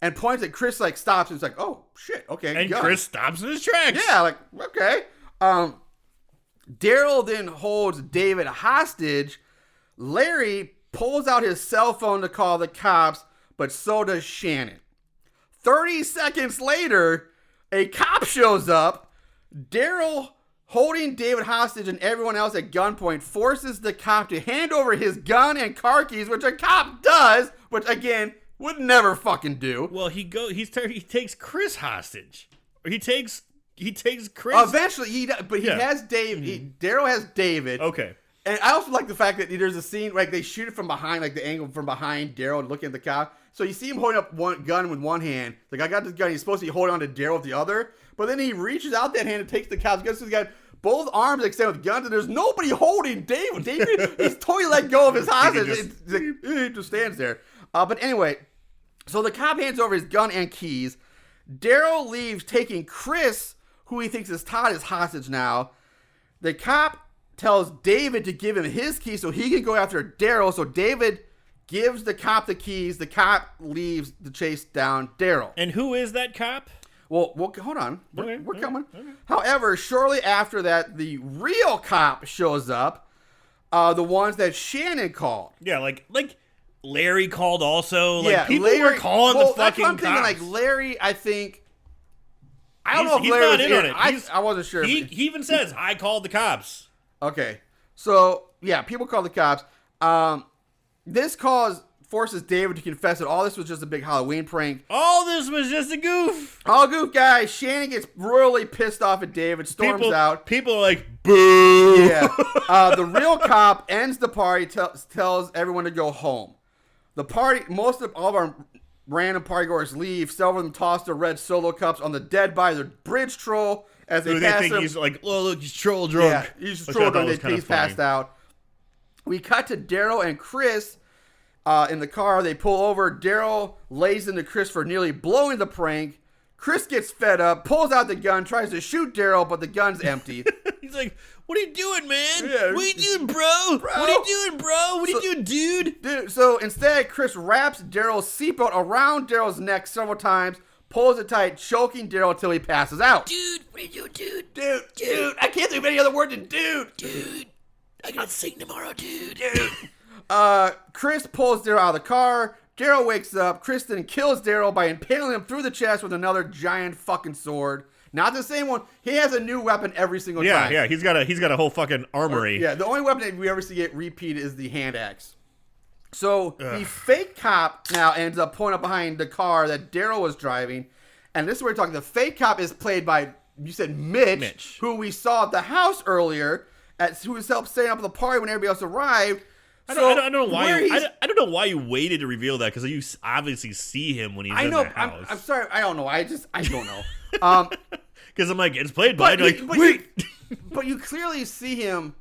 and points at Chris, like, stops. And it's like, oh, shit, okay. And gun. Chris stops in his tracks. Yeah, like, okay. Daryl then holds David hostage. Larry pulls out his cell phone to call the cops, but so does Shannon. 30 seconds later, a cop shows up. Daryl, holding David hostage and everyone else at gunpoint, forces the cop to hand over his gun and car keys, which a cop does, which, again, would never fucking do. Well, he takes Chris hostage. Or he takes Chris. Eventually, he has Dave. Daryl has David. Okay. And I also like the fact that there's a scene, like, they shoot it from behind, like, the angle from behind Daryl and looking at the cop. So you see him holding up one gun with one hand. Like, I got this gun. He's supposed to be holding on to Daryl with the other. But then he reaches out that hand and takes the cop's gun. So he's got both arms extended with guns, and there's nobody holding David. David, he's totally let go of his hostage. He just stands there. But anyway, so the cop hands over his gun and keys. Daryl leaves, taking Chris, who he thinks is Todd, is hostage now. The cop tells David to give him his keys so he can go after Daryl. So David gives the cop the keys. The cop leaves to chase down Daryl. And who is that cop? Well, hold on. We're coming. Okay. However, shortly after that, the real cop shows up. The ones that Shannon called. Yeah, like Larry called also. Like, yeah, people were calling the fucking that's what I'm thinking. cops. Like, Larry, I think. I don't know if Larry was in on it. I wasn't sure. He even says, I called the cops. Okay. So, yeah, people call the cops. This forces David to confess that all this was just a big Halloween prank. All this was just a goof. All goof, guys. Shannon gets really pissed off at David, storms out. People are like, boo. Yeah. The real cop ends the party, tells everyone to go home. The party, all of our random partygoers leave. Several of them toss their red Solo cups on the dead body, the bridge troll, as they pass him. He's like, oh, look, he's troll drunk. Yeah, he's troll drunk. He's passed out. We cut to Daryl and Chris in the car. They pull over. Daryl lays into Chris for nearly blowing the prank. Chris gets fed up, pulls out the gun, tries to shoot Daryl, but the gun's empty. He's like, what are you doing, man? Yeah. What are you doing, bro? What are you doing, bro? What are you doing, dude? So instead, Chris wraps Daryl's seatbelt around Daryl's neck several times, pulls it tight, choking Daryl until he passes out. Dude, what are you doing, dude? Dude, I can't think of any other word than dude. Dude, I gotta sing tomorrow, dude. Chris pulls Daryl out of the car. Daryl wakes up. Kristen kills Daryl by impaling him through the chest with another giant fucking sword. Not the same one. He has a new weapon every single time. Yeah, he's got a whole fucking armory. Yeah, the only weapon that we ever see get repeated is the hand axe. So the fake cop now ends up pulling up behind the car that Daryl was driving. And this is where we're talking. The fake cop is played by, you said Mitch, who we saw at the house earlier, who was helped setting up the party when everybody else arrived. I don't know why. I don't know why you waited to reveal that, because you obviously see him when he's in the house. I'm sorry. I don't know. I don't know. Because I'm like, it's played by. But you clearly see him.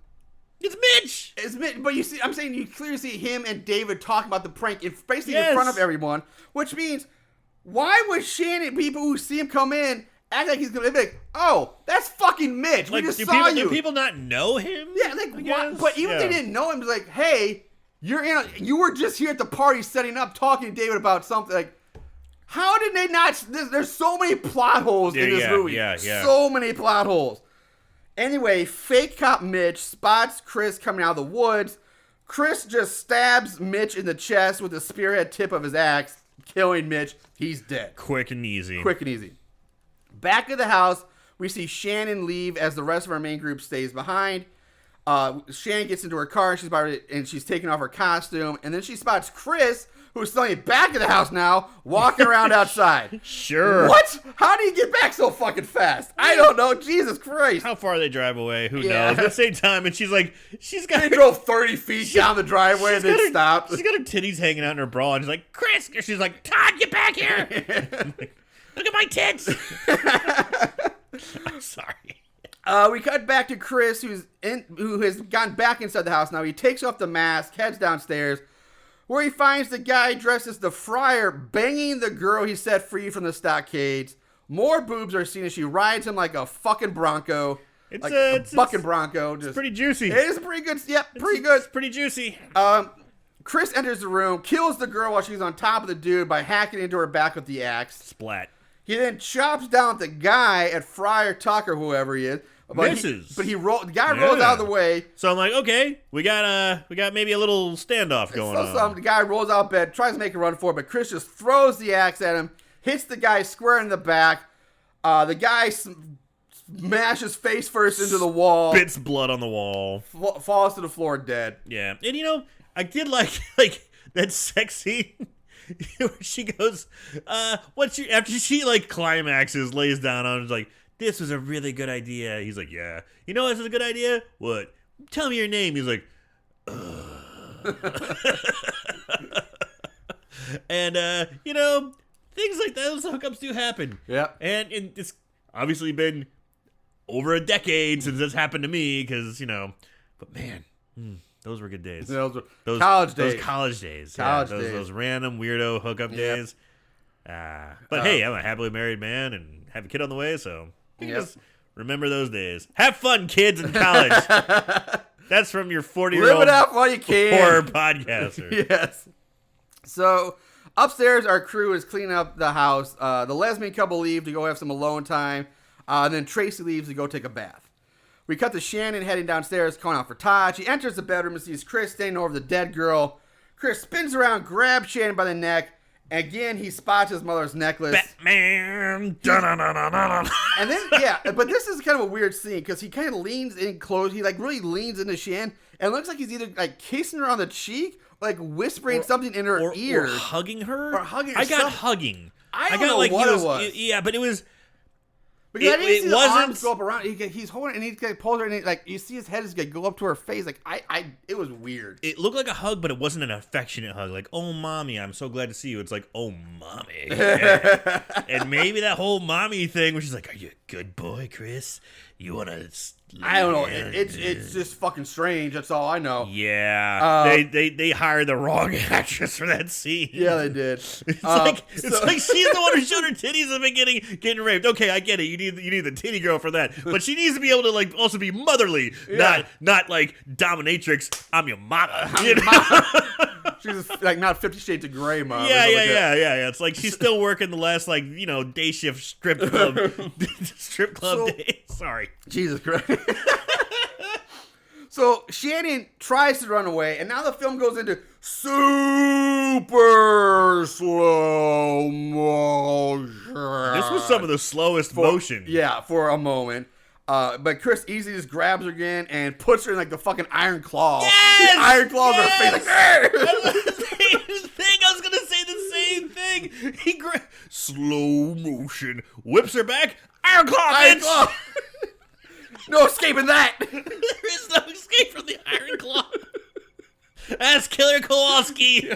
It's Mitch. It's Mitch. But I'm saying you clearly see him and David talking about the prank, basically in front of everyone. Which means, why would Shannon, people who see him come in, act like he's gonna be like, oh, that's fucking Mitch. We just saw you. Do people not know him? Yeah, like, what? But even if they didn't know him, it's like, hey, You were just here at the party setting up, talking to David about something. Like, how did they not? There's so many plot holes in this movie. Yeah. So many plot holes. Anyway, fake cop Mitch spots Chris coming out of the woods. Chris just stabs Mitch in the chest with the spearhead tip of his axe, killing Mitch. He's dead. Quick and easy. Back at the house, we see Shannon leave as the rest of our main group stays behind. Shannon gets into her car and she's taking off her costume. And then she spots Chris, who's suddenly back at the house now, walking around outside. Sure. What? How do you get back so fucking fast? I don't know. Jesus Christ. How far they drive away? Who knows? At the same time, and They drove 30 feet down the driveway and then stopped. She's got her titties hanging out in her bra, and she's like, Chris! She's like, Todd, get back here! Look at my tits! I'm sorry. We cut back to Chris, who has gotten back inside the house now. He takes off the mask, heads downstairs, where he finds the guy dressed as the friar banging the girl he set free from the stockades. More boobs are seen as she rides him like a fucking bronco. It's a bucking bronco. It's pretty juicy. It is pretty good. Yep, pretty good. It's pretty juicy. Chris enters the room, kills the girl while she's on top of the dude by hacking into her back with the axe. Splat. He then chops down the guy at Friar Tucker, whoever he is. Misses. The guy rolls out of the way. So I'm like, okay, we got maybe a little standoff going on. The guy rolls out of bed, tries to make a run for it, but Chris just throws the axe at him, hits the guy square in the back. The guy smashes face first into the wall. Spits blood on the wall. Falls to the floor dead. Yeah. And I did like that sex scene where she goes, after she climaxes, lays down on it, like, this was a really good idea. He's like, yeah. You know this is a good idea? What? Tell me your name. He's like, And, things like those hookups do happen. Yeah. And it's obviously been over a decade since this happened to me because, but man, those were good days. Those college days. Those college days. Those random weirdo hookup days. But hey, I'm a happily married man and have a kid on the way, so you can just remember those days. Have fun, kids, in college. That's from your 40-year-old live it up while you can. Horror podcaster. Yes. So upstairs, our crew is cleaning up the house. The lesbian couple leave to go have some alone time. And then Tracy leaves to go take a bath. We cut to Shannon heading downstairs, calling out for Todd. She enters the bedroom and sees Chris standing over the dead girl. Chris spins around, grabs Shannon by the neck. Again, he spots his mother's necklace. Batman. And then, but this is kind of a weird scene because he kind of leans in close. He really leans into Shannon, and it looks like he's either kissing her on the cheek, or whispering something in her ear, or hugging her. I got hugging. I don't know what it was. Yeah, but it was. Because I didn't see the arms go up around. He's holding it, and he pulls her, and you see his head is go up to her face. It was weird. It looked like a hug, but it wasn't an affectionate hug. Like, oh, mommy, I'm so glad to see you. It's like, oh, mommy. And maybe that whole mommy thing, where she's like, are you a good boy, Chris? You want to... I don't know. It's just fucking strange. That's all I know. Yeah. They hired the wrong actress for that scene. Yeah, they did. It's like she's the one who showed her titties in the beginning getting raped. Okay, I get it. You need the titty girl for that. But she needs to be able to also be motherly, not like dominatrix. I'm your mama. She's not 50 Shades of Grey mom. Yeah. It's like she's still working the last day shift strip club day. Sorry. Jesus Christ. So Shannon tries to run away, and now the film goes into super slow motion. This was some of the slowest motion. Yeah, for a moment. But Chris easily just grabs her again and puts her in the fucking iron claw. Yes! The iron claws her face. I was gonna say the same thing. He slow motion, whips her back. Iron claw, iron claw. No escaping that. There is no escape from the iron claw. That's Killer Kowalski.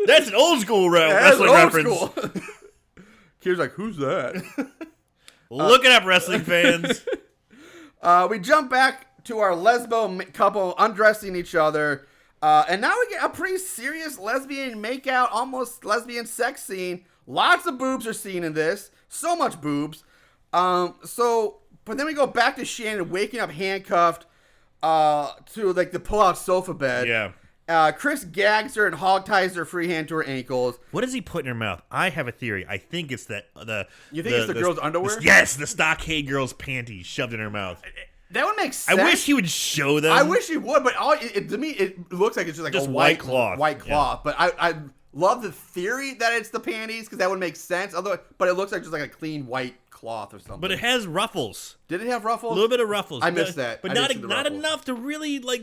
That's an old school wrestling reference. Kid's like, who's that? Look it up, wrestling fans. We jump back to our lesbo couple undressing each other. And now we get a pretty serious lesbian makeout, almost lesbian sex scene. Lots of boobs are seen in this. So much boobs. But then we go back to Shannon waking up handcuffed. to like the pull-out sofa bed. Yeah. Chris gags her and hog-ties her free hand to her ankles. What does he put in her mouth? I have a theory. I think it's that You think it's the girl's underwear? Yes, the stockade girl's panties shoved in her mouth. That would make sense. I wish he would show them. I wish he would, but to me it looks like it's just like Just a white cloth. White cloth. Yeah. But I love the theory that it's the panties because that would make sense. But it looks like just like a clean white cloth or something. But it has ruffles. Did it have ruffles? A little bit of ruffles. I missed that. But not enough to really like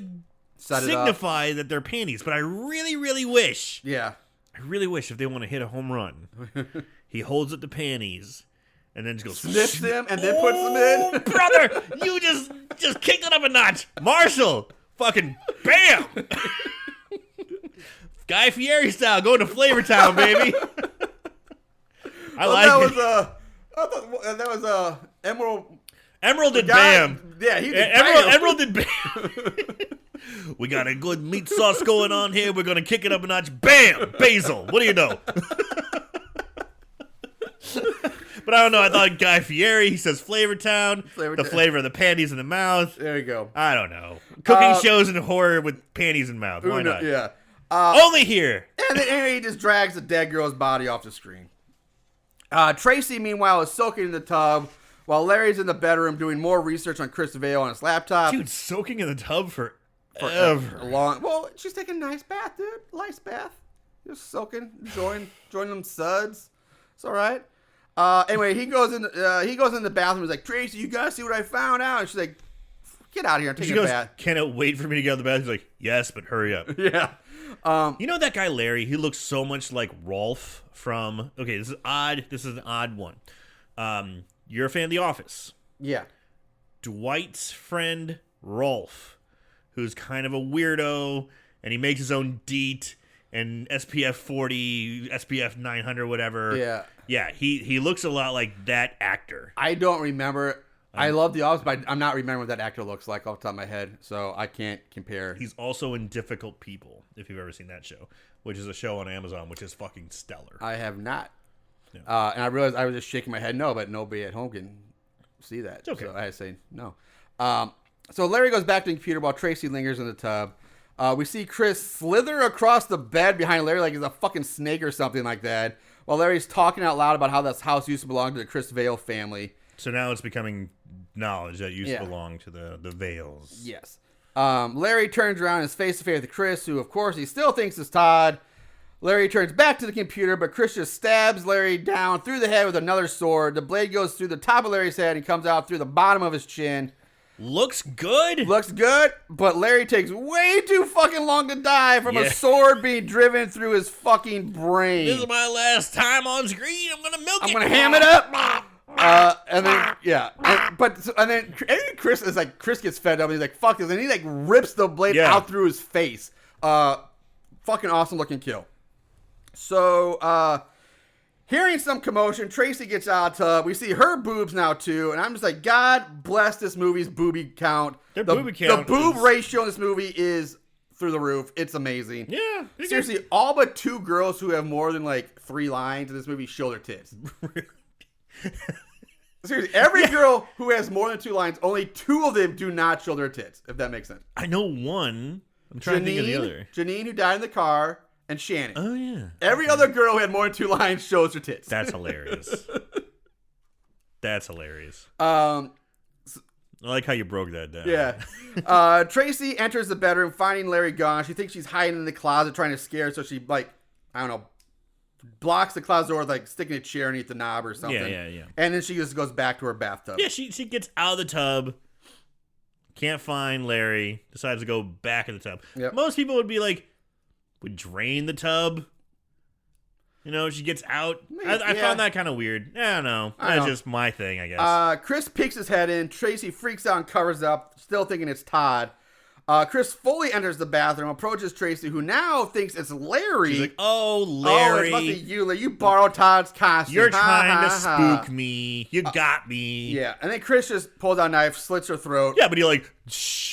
signify that they're panties. But I really, really wish. Yeah. I really wish if they want to hit a home run, he holds up the panties. And then just goes sniffs them and then puts them in. Brother, you just kicked it up a notch. Marshall, fucking bam. Guy Fieri style, going to Flavor Town, baby. I that was Emerald. Emerald did bam. Yeah, he did Emerald did bam. We got a good meat sauce going on here. We're gonna kick it up a notch. Bam, basil. What do you know? But I don't know. I thought Guy Fieri. He says Flavor Town. The flavor of the panties in the mouth. There you go. I don't know. Cooking shows and horror with panties in mouth. Why not? Yeah. Only here. And then anyway, he just drags the dead girl's body off the screen. Tracy, meanwhile, is soaking in the tub while Larry's in the bedroom doing more research on Chris Vale on his laptop. Dude, soaking in the tub forever. Well, she's taking a nice bath, dude. Nice bath. Just soaking, enjoying them suds. It's all right. Anyway, he goes in the bathroom. He's like, Tracy, you gotta see what I found out. And she's like, get out of here and take a bath. Cannot wait for me to get out of the bath. He's like, yes, but hurry up. Yeah. You know that guy Larry? He looks so much like Rolf from. Okay, this is odd. This is an odd one. You're a fan of The Office. Yeah. Dwight's friend Rolf, who's kind of a weirdo, and he makes his own DEET and SPF 40, SPF 900, whatever. Yeah. Yeah, he looks a lot like that actor. I don't remember. I love The Office, but I'm not remembering what that actor looks like off the top of my head, so I can't compare. He's also in Difficult People, if you've ever seen that show, which is a show on Amazon, which is fucking stellar. I have not. No. And I realized I was just shaking my head no, but nobody at home can see that. It's okay. So I had to say no. So Larry goes back to the computer while Tracy lingers in the tub. We see Chris slither across the bed behind Larry like he's a fucking snake or something like that, while Larry's talking out loud about how this house used to belong to the Chris Vale family. So now it's becoming knowledge that used to belong to the Vales. Yes. Larry turns around and is face to face with Chris, who, of course, he still thinks is Todd. Larry turns back to the computer, but Chris just stabs Larry down through the head with another sword. The blade goes through the top of Larry's head and comes out through the bottom of his chin. Looks good. Looks good, but Larry takes way too fucking long to die from a sword being driven through his fucking brain. This is my last time on screen. I'm gonna milk it. I'm gonna ham it up. And then Chris is like, Chris gets fed up and he's like, fuck this, and he like rips the blade out through his face. Fucking awesome looking kill. So, hearing some commotion, Tracy gets out of the tub. We see her boobs now too, and I'm just like, God bless this movie's boobie count. The boob ratio in this movie is through the roof. It's amazing. Yeah. Seriously, all but two girls who have more than like 3 lines in this movie show their tits. Seriously, every girl who has more than 2 lines, only 2 of them do not show their tits, if that makes sense. I know one. I'm trying to think of the other. Janine, who died in the car, and Shannon. Oh, yeah. Every other girl who had more than 2 lines shows her tits. That's hilarious. That's hilarious. I like how you broke that down. Yeah. Tracy enters the bedroom, finding Larry gone. She thinks she's hiding in the closet, trying to scare her, so she, like, I don't know, blocks the closet door with, like, sticking a chair underneath the knob or something. Yeah. And then she just goes back to her bathtub. Yeah, she gets out of the tub, can't find Larry, decides to go back in the tub. Yep. Most people would be like, would drain the tub. You know, she gets out. I found that kind of weird. I don't know. That's just my thing, I guess. Chris peeks his head in. Tracy freaks out and covers up, still thinking it's Todd. Chris fully enters the bathroom, approaches Tracy, who now thinks it's Larry. She's like, oh, Larry. Oh, it must be you, Larry. You borrowed Todd's costume. You're trying to spook me. You got me. Yeah, and then Chris just pulls out a knife, slits her throat. Yeah, but he like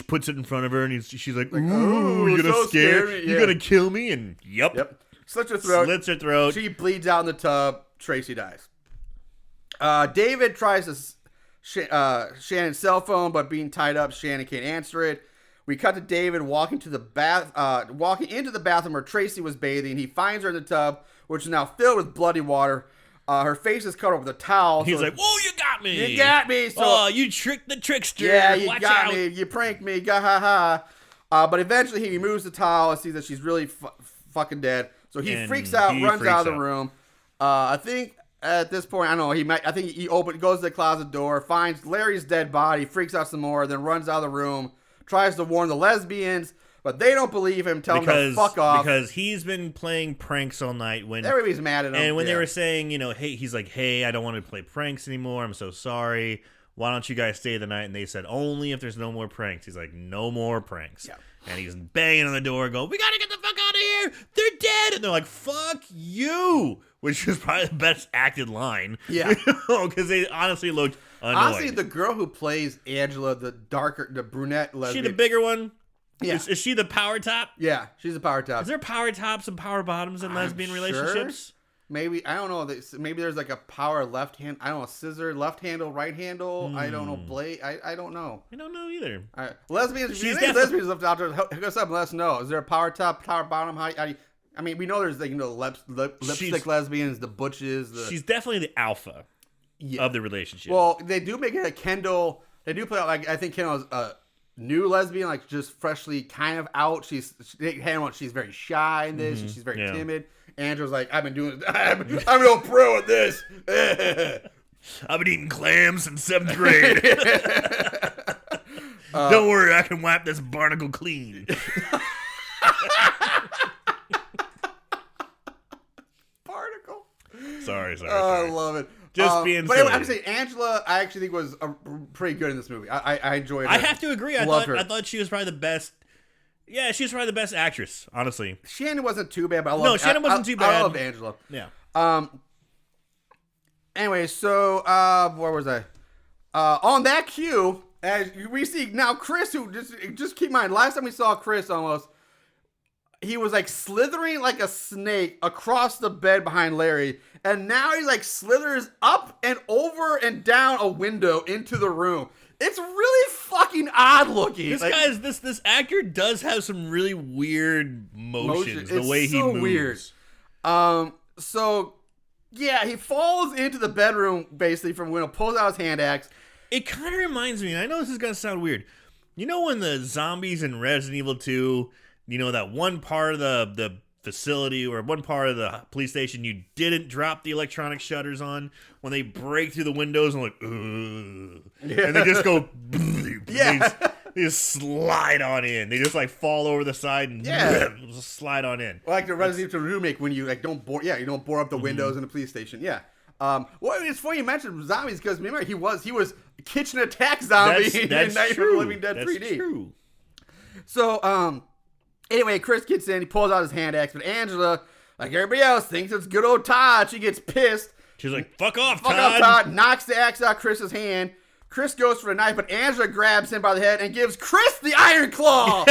puts it in front of her, and she's like, ooh, you're gonna scare me? You're gonna kill me? And yep. Slits her throat. She bleeds out in the tub. Tracy dies. David tries to Shannon's cell phone, but being tied up, Shannon can't answer it. We cut to David walking into the bathroom where Tracy was bathing. He finds her in the tub, which is now filled with bloody water. Her face is covered with a towel. He's like, "Whoa, you got me! You got me! So, oh, you tricked the trickster! Yeah, you Watch got out. me! You pranked me! Ga ha ha!" But eventually, he removes the towel and sees that she's really fucking dead. So he freaks out, runs out of the room. I think at this point, I don't know. I think he goes to the closet door, finds Larry's dead body, freaks out some more, then runs out of the room. Tries to warn the lesbians, but they don't believe him. Tell him to fuck off because he's been playing pranks all night. When everybody's mad at him, and when they were saying, hey, he's like, "Hey, I don't want to play pranks anymore. I'm so sorry. Why don't you guys stay the night?" And they said, "Only if there's no more pranks." He's like, "No more pranks." Yeah. And he's banging on the door, going, "We gotta get the fuck out of here. They're dead." And they're like, "Fuck you," which was probably the best acted line. Yeah, because they honestly looked annoyed. Honestly, the girl who plays Angela, the brunette lesbian, she the bigger one. Yeah, is she the power top? Yeah, she's a power top. Is there power tops and power bottoms in lesbian relationships? Maybe, I don't know. Maybe there's like a power left hand. I don't know, scissor, left handle, right handle. I don't know, blade. I don't know. I don't know either. All right. Lesbians, lesbians left out there. Hook us up and let us know. Is there a power top, power bottom? I mean, we know there's like, lipstick lesbians, the butches. She's definitely the alpha of the relationship. Well, they do make it a Kendall. They do play out like, I think Kendall's a new lesbian, like just freshly kind of out. She's very shy in this. And she's very timid. Andrew's like, I'm no pro at this. I've been eating clams since 7th grade. Don't worry, I can wipe this barnacle clean. Barnacle. Sorry. I love it. Just being but silly. Anyway, I'm saying Angela, I actually think was pretty good in this movie. I enjoyed her. I have to agree. I thought she was probably the best. Yeah, she was probably the best actress, honestly. Shannon wasn't too bad, but Shannon wasn't too bad. I love Angela. Yeah. Anyway, so where was I? On that cue, as we see now, Chris, who just keep in mind, last time we saw Chris, he was like slithering like a snake across the bed behind Larry, and now he like slithers up and over and down a window into the room. It's really fucking odd looking. This actor does have some really weird motions. The way he moves. Weird. So yeah, he falls into the bedroom basically from a window, pulls out his hand axe. It kind of reminds me, and I know this is gonna sound weird. You know when the zombies in Resident Evil 2, that one part of the facility or one part of the police station you didn't drop the electronic shutters on, when they break through the windows and like, ugh, and they just go, yeah, they just slide on in. They just like fall over the side and just slide on in. Well, like the Resident Evil remake when you like don't bore up the windows in the police station. Yeah. Well, it's funny you mentioned zombies because remember he was kitchen attack zombie in Night of the Living Dead 3D. That's true. So anyway, Chris gets in, he pulls out his hand axe, but Angela, like everybody else, thinks it's good old Todd. She gets pissed. She's like, fuck off, Todd. Knocks the axe out of Chris's hand. Chris goes for the knife, but Angela grabs him by the head and gives Chris the iron claw.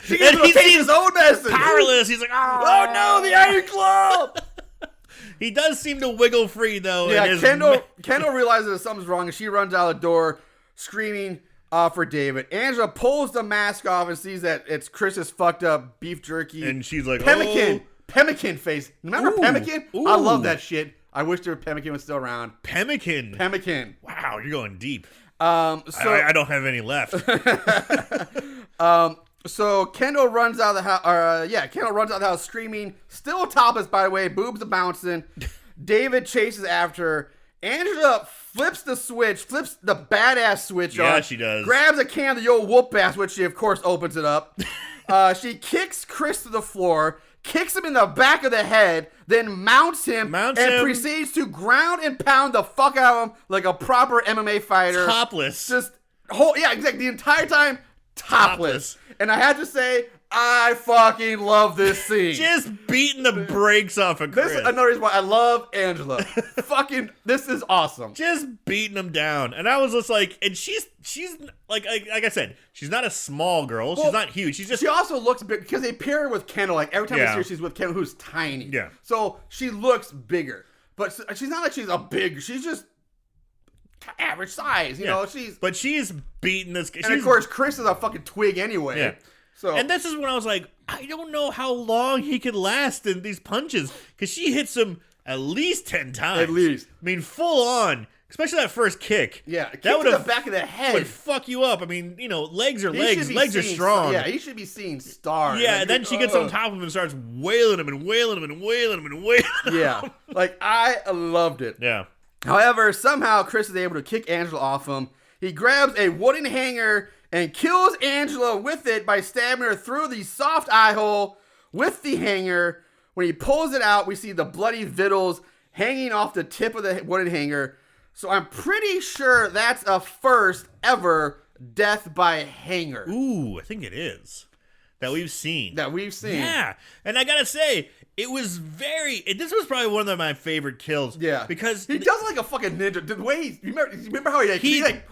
She gives him his own medicine. Powerless. He's like, oh no, the iron claw. He does seem to wiggle free, though. Yeah, Kendall realizes that something's wrong, and she runs out the door, screaming for David. Angela pulls the mask off and sees that it's Chris's fucked up beef jerky. And she's like, Pemmican face. Remember Pemmican? Ooh. I love that shit. I wish Pemmican was still around. Pemmican. Wow, you're going deep. I don't have any left. So Kendall runs out of the house. Kendall runs out of the house screaming, still topless, by the way. Boobs are bouncing. David chases after her. Angela flips the badass switch on. Yeah, she does. Grabs a can of the old whoop ass, which she, of course, opens it up. She kicks Chris to the floor, kicks him in the back of the head, then mounts him, proceeds to ground and pound the fuck out of him like a proper MMA fighter. Topless. Exactly. The entire time, topless. And I had to say, I fucking love this scene. Just beating the brakes off of Chris. This is another reason why I love Angela. Fucking, this is awesome. Just beating him down. And I was just like, and she's like I said, she's not a small girl. She's not huge. She also looks big because they pair her with Kendall. Like every time I see her, she's with Kendall, who's tiny. Yeah. So she looks bigger. But she's not like she's a big, she's just average size. You know, she's beating this. And of course, Chris is a fucking twig anyway. Yeah. So and this is when I was like, I don't know how long he could last in these punches because she hits him at least 10 times. At least. I mean, full on. Especially that first kick. Yeah, kick that to the back of the head would fuck you up. I mean, you know, legs are legs. Legs are strong. Yeah, he should be seeing stars. Yeah, and then she gets on top of him and starts wailing him and wailing him and wailing him and wailing him. Yeah, like I loved it. Yeah. However, somehow Chris is able to kick Angela off him. He grabs a wooden hanger and kills Angela with it by stabbing her through the soft eye hole with the hanger. When he pulls it out, we see the bloody vittles hanging off the tip of the wooden hanger. So I'm pretty sure that's a first ever death by hanger. Ooh, I think it is. That we've seen. Yeah. And I gotta say, it was this was probably one of my favorite kills. Yeah. Because he does like a fucking ninja. The way you remember how he like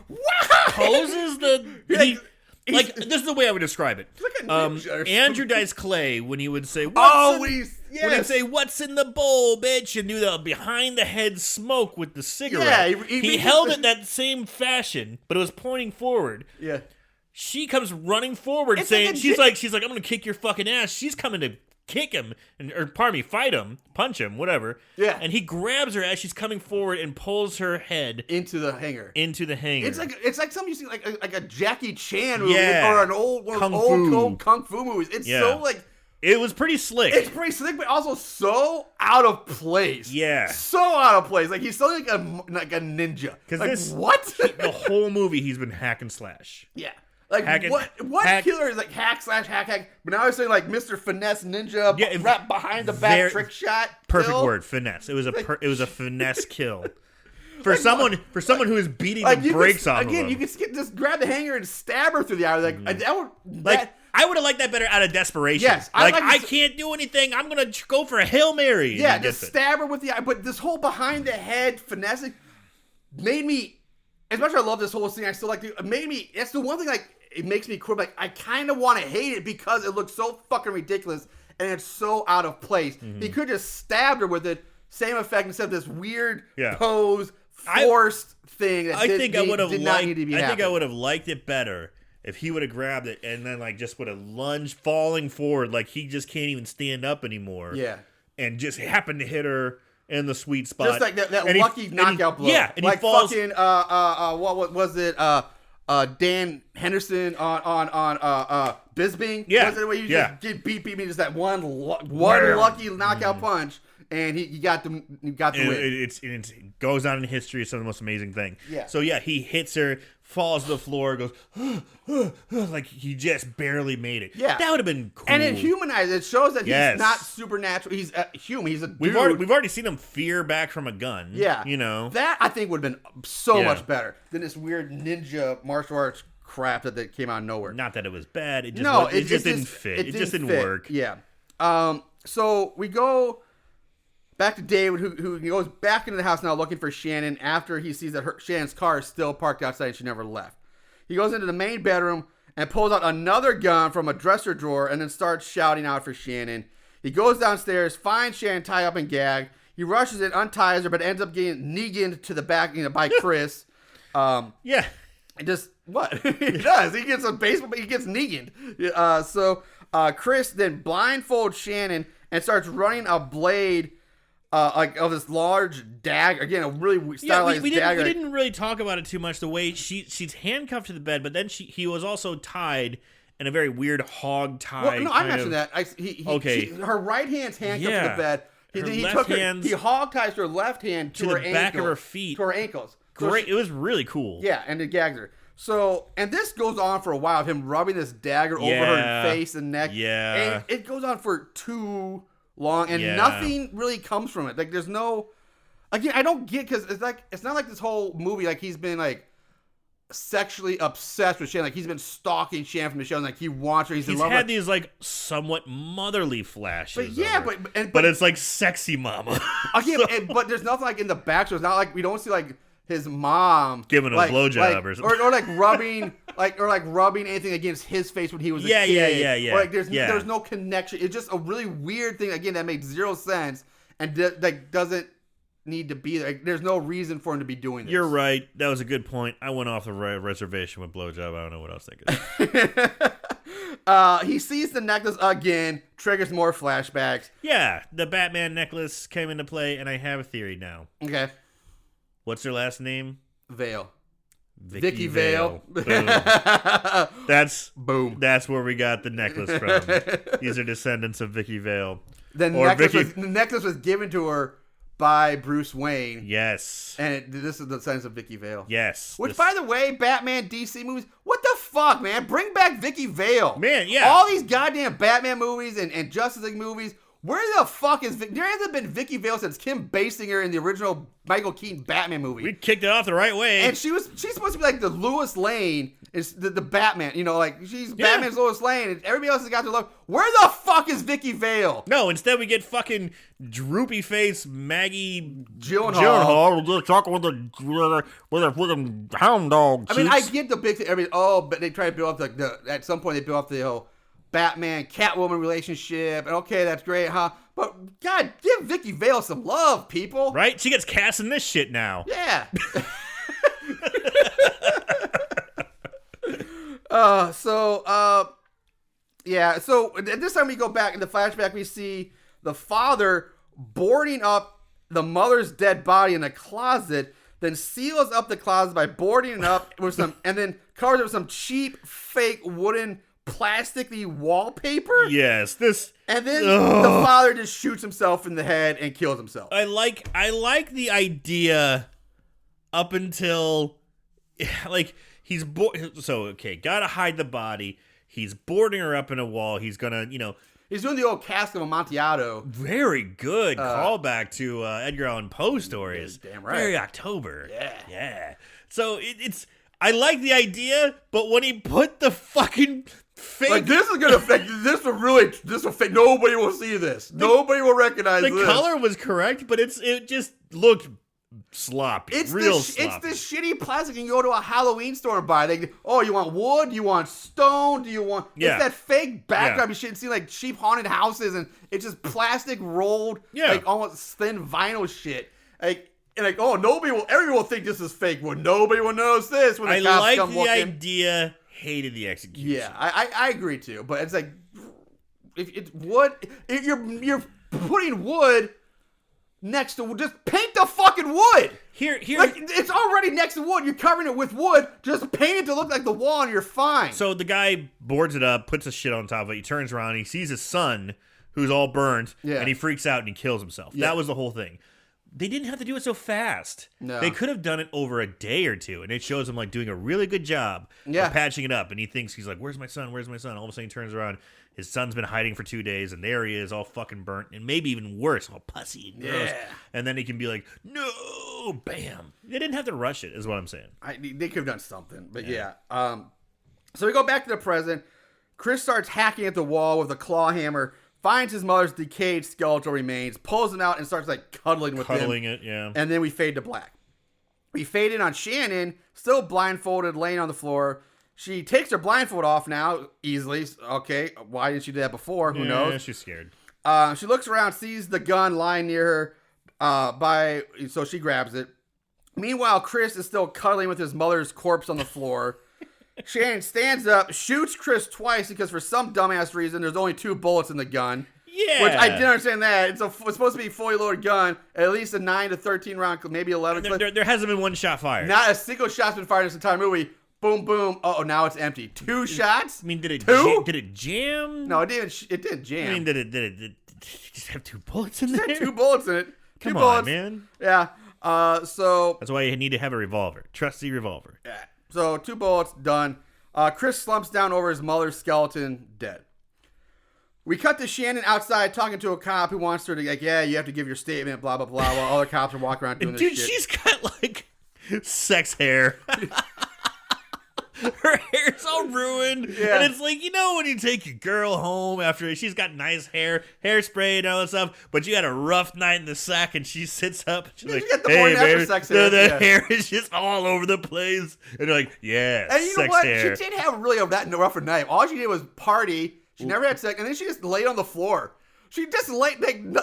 poses this is the way I would describe it. Like a ninja Andrew Dice Clay, when he would say, when he'd say, "What's in the bowl, bitch?" and do the behind the head smoke with the cigarette. Yeah, he held it that same fashion, but it was pointing forward. Yeah. She comes running forward saying, she's like, I'm gonna kick your fucking ass. She's coming to kick him, fight him, punch him, whatever. Yeah. And he grabs her as she's coming forward and pulls her head into the hanger. It's like something you see like a Jackie Chan movie or an old kung fu movies. It's so like it was pretty slick. It's pretty slick, but also so out of place. Yeah, so out of place. Like he's so like a ninja. Because what? The whole movie he's been hack and slash. Yeah. Like what killer is like hack, but now I'm saying like Mr. Finesse Ninja wrapped behind the back trick shot. Perfect word, finesse. It was a finesse kill. For someone who is beating the brakes off of him. You could just grab the hanger and stab her through the eye. I would have liked that better out of desperation. Yes, I can't do anything. I'm gonna go for a Hail Mary. Yeah, just stab her with the eye. But this whole behind the head finessing made me. As much as I love this whole scene, I still like it. Made me. That's the one thing like. It makes me quit. Like I kind of want to hate it because it looks so fucking ridiculous and it's so out of place. Mm-hmm. He could just stabbed her with it, same effect instead of this weird pose, forced thing. That I think I would have liked it better if he would have grabbed it and then like just would have lunged, falling forward, like he just can't even stand up anymore. Yeah, and just happened to hit her in the sweet spot, just like that lucky knockout blow. Yeah, and like he falls. Fucking what was it? Dan Henderson on Bisbing. Yeah, was it the way you just get beat me just that one lucky knockout punch, and he got the win. It goes on in history as some of the most amazing thing. Yeah. So yeah, he hits her, falls to the floor, goes like he just barely made it. Yeah, that would have been cool. And it humanized. It shows that he's not supernatural. He's human. He's a dude. We've already seen him fear back from a gun. Yeah, you know that I think would have been so much better than this weird ninja martial arts crap that came out of nowhere. Not that it was bad. It just didn't fit. It just didn't work. Yeah. So we go back to David, who goes back into the house now looking for Shannon after he sees that Shannon's car is still parked outside and she never left. He goes into the main bedroom and pulls out another gun from a dresser drawer and then starts shouting out for Shannon. He goes downstairs, finds Shannon tied up and gagged. He rushes it, unties her, but ends up getting Negan'd to the back by Chris. Just what? He does. He gets a baseball, but he gets Negan'd. So Chris then blindfolds Shannon and starts running a blade of this large dagger. Again, a really stylized dagger. We didn't really talk about it too much. The way she's handcuffed to the bed, but then he was also tied in a very weird hog tie. Well, no, I mentioned that. Her right hand's handcuffed to the bed. He hog ties her left hand to her back of her feet, to her ankles. Great, it was really cool. Yeah, and it gags her. So, and this goes on for a while of him rubbing this dagger over her face and neck. Yeah, and it goes on for too long, and nothing really comes from it. Like, there's no. Again, I don't get because it's not like this whole movie like he's been like sexually obsessed with Shannon. Like he's been stalking Shannon from the show. And, like he wants her. He's in love. He's had these like somewhat motherly flashes. But yeah, but it's like sexy mama. Again, but there's nothing like in the back. So it's not like we don't see like his mom giving a blowjob or something, or like rubbing anything against his face when he was a kid. Yeah. Or like there's no connection. It's just a really weird thing again that makes zero sense and like doesn't need to be there. Like, there's no reason for him to be doing this. You're right. That was a good point. I went off the reservation with blowjob. I don't know what else thinking. He sees the necklace again, triggers more flashbacks. Yeah, the Batman necklace came into play, and I have a theory now. Okay. What's her last name? Vale. Vicky Vale. Boom. Boom. That's where we got the necklace from. These are descendants of Vicky Vale. The necklace was given to her by Bruce Wayne. Yes. And this is the sense of Vicky Vale. Yes. Which, by the way, Batman, DC movies, what the fuck, man? Bring back Vicky Vale. Man, yeah. All these goddamn Batman movies and Justice League movies, where the fuck is There hasn't been Vicky Vale since Kim Basinger in the original Michael Keaton Batman movie. We kicked it off the right way. And she's supposed to be like the Lois Lane is the Batman. You know, like she's Batman's Lois Lane, and everybody else has got their love. Where the fuck is Vicky Vale? No, instead we get fucking droopy face Maggie Gyllenhaal. We're talking with a hound dog. I mean, I get the big thing. But they try to build up at some point they build up the whole Batman Catwoman relationship, and okay, that's great, huh? But God, give Vicky Vale some love, people. Right? She gets cast in this shit now. Yeah. So at this time we go back in the flashback, we see the father boarding up the mother's dead body in a closet, then seals up the closet by boarding it up with some, and then covers it with some cheap fake wooden plasticky wallpaper. Yes, and then the father just shoots himself in the head and kills himself. I like the idea up until like he's gotta hide the body. He's boarding her up in a wall. He's gonna, he's doing the old Cask of Amontillado. Very good callback to Edgar Allan Poe stories. Damn right. Very October. Yeah. So it's I like the idea, but when he put the fucking fake, like this is gonna affect this will fake. Nobody will see this. Nobody will recognize this. The color was correct, but it just looked sloppy. It's sloppy. It's the shitty plastic. You go to a Halloween store and buy. You want wood? You want stone? Do you want? Yeah. It's that fake background. You shouldn't see like cheap haunted houses, and it's just plastic rolled, like almost thin vinyl shit. Everyone will think this is fake wood. Nobody will notice this when the cops come walking. I like the idea. Hated the execution. Yeah, I agree too. But it's like, if it's wood, if you're putting wood next to, just paint the fucking wood. Here, like it's already next to wood. You're covering it with wood. Just paint it to look like the wall, and you're fine. So the guy boards it up, puts the shit on top of it. He turns around, and he sees his son, who's all burned, and he freaks out and he kills himself. Yeah. That was the whole thing. They didn't have to do it so fast. No. They could have done it over a day or two, and it shows him like doing a really good job of patching it up. And he thinks, he's like, "Where's my son? Where's my son?" All of a sudden, he turns around. His son's been hiding for 2 days, and there he is, all fucking burnt, and maybe even worse, all pussy and gross. Yeah. And then he can be like, "No, bam!" They didn't have to rush it, is what I'm saying. They could have done something, but yeah. So we go back to the present. Chris starts hacking at the wall with a claw hammer. Finds his mother's decayed skeletal remains, pulls him out, and starts like cuddling it, yeah. And then we fade to black. We fade in on Shannon, still blindfolded, laying on the floor. She takes her blindfold off now, easily. Okay, why didn't she do that before? Who knows? She's scared. She looks around, sees the gun lying near her, so she grabs it. Meanwhile, Chris is still cuddling with his mother's corpse on the floor. Shannon stands up, shoots Chris twice because for some dumbass reason there's only 2 bullets in the gun. Yeah. Which I didn't understand that. It's supposed to be a fully loaded gun, at least a 9 to 13 round, maybe 11. There hasn't been one shot fired. Not a single shot's been fired in this entire movie. Boom, boom. Oh, now it's empty. 2 shots? I mean, did it jam? No, it didn't jam. I mean, did it just have 2 bullets in there? It had 2 bullets in it. Come on, man. Yeah. So that's why you need to have a revolver. Trusty revolver. Yeah. So 2 bullets, done. Chris slumps down over his mother's skeleton, dead. We cut to Shannon outside talking to a cop who wants her to, like, yeah, you have to give your statement, blah, blah, blah, while other cops are walking around doing this shit. Dude, she's got, like, sex hair. Her hair's all ruined. Yeah. And it's like, when you take your girl home after she's got nice hair, hairspray and all that stuff, but you had a rough night in the sack and she sits up. She's like, hey, baby, the hair is just all over the place. And you're like, yeah, and you know what? Hair. She didn't have really that rough a night. All she did was party. She never had sex. And then she just laid on the floor. She just laid,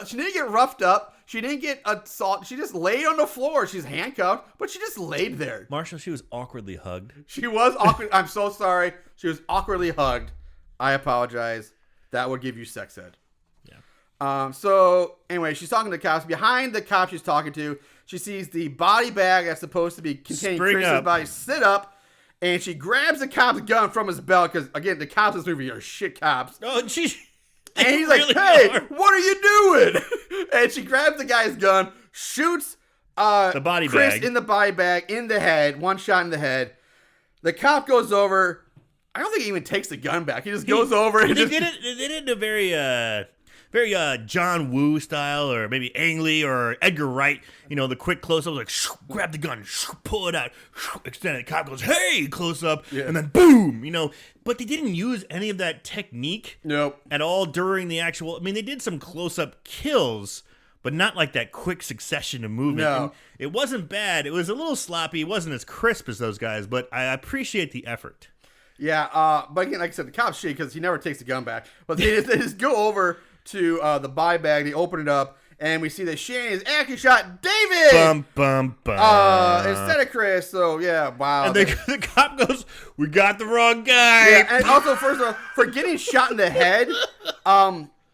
she didn't get roughed up. She didn't get assault. She just laid on the floor. She's handcuffed, but she just laid there. Marshall, she was awkwardly hugged. She was awkward. I'm so sorry. She was awkwardly hugged. I apologize. That would give you sex ed. Yeah. So anyway, she's talking to the cops. Behind the cop she's talking to, she sees the body bag that's supposed to be containing Chris's body sit up, and she grabs the cop's gun from his belt because, again, the cops in this movie are shit cops. Oh, and he's like, "Hey, what are you doing?" And she grabs the guy's gun, shoots the body Chris bag in the body bag in the head, one shot in the head. The cop goes over. I don't think he even takes the gun back. He just goes over and They did it in a very John Woo style, or maybe Ang Lee or Edgar Wright. You know, the quick close up, like grab the gun, pull it out, extend it. The cop goes, "Hey," close up, and then boom. You know, but they didn't use any of that technique at all during the actual. I mean, they did some close up kills, but not like that quick succession of movement. No. And it wasn't bad. It was a little sloppy. It wasn't as crisp as those guys, but I appreciate the effort. Yeah, but again, like I said, the cop's shit because he never takes the gun back. But they just go over to the body bag. They open it up, and we see that Shane has actually shot David. Bum, bum, bum. Instead of Chris. So yeah, wow. And the cop goes, "We got the wrong guy." Yeah, and also, first of all, for getting shot in the head,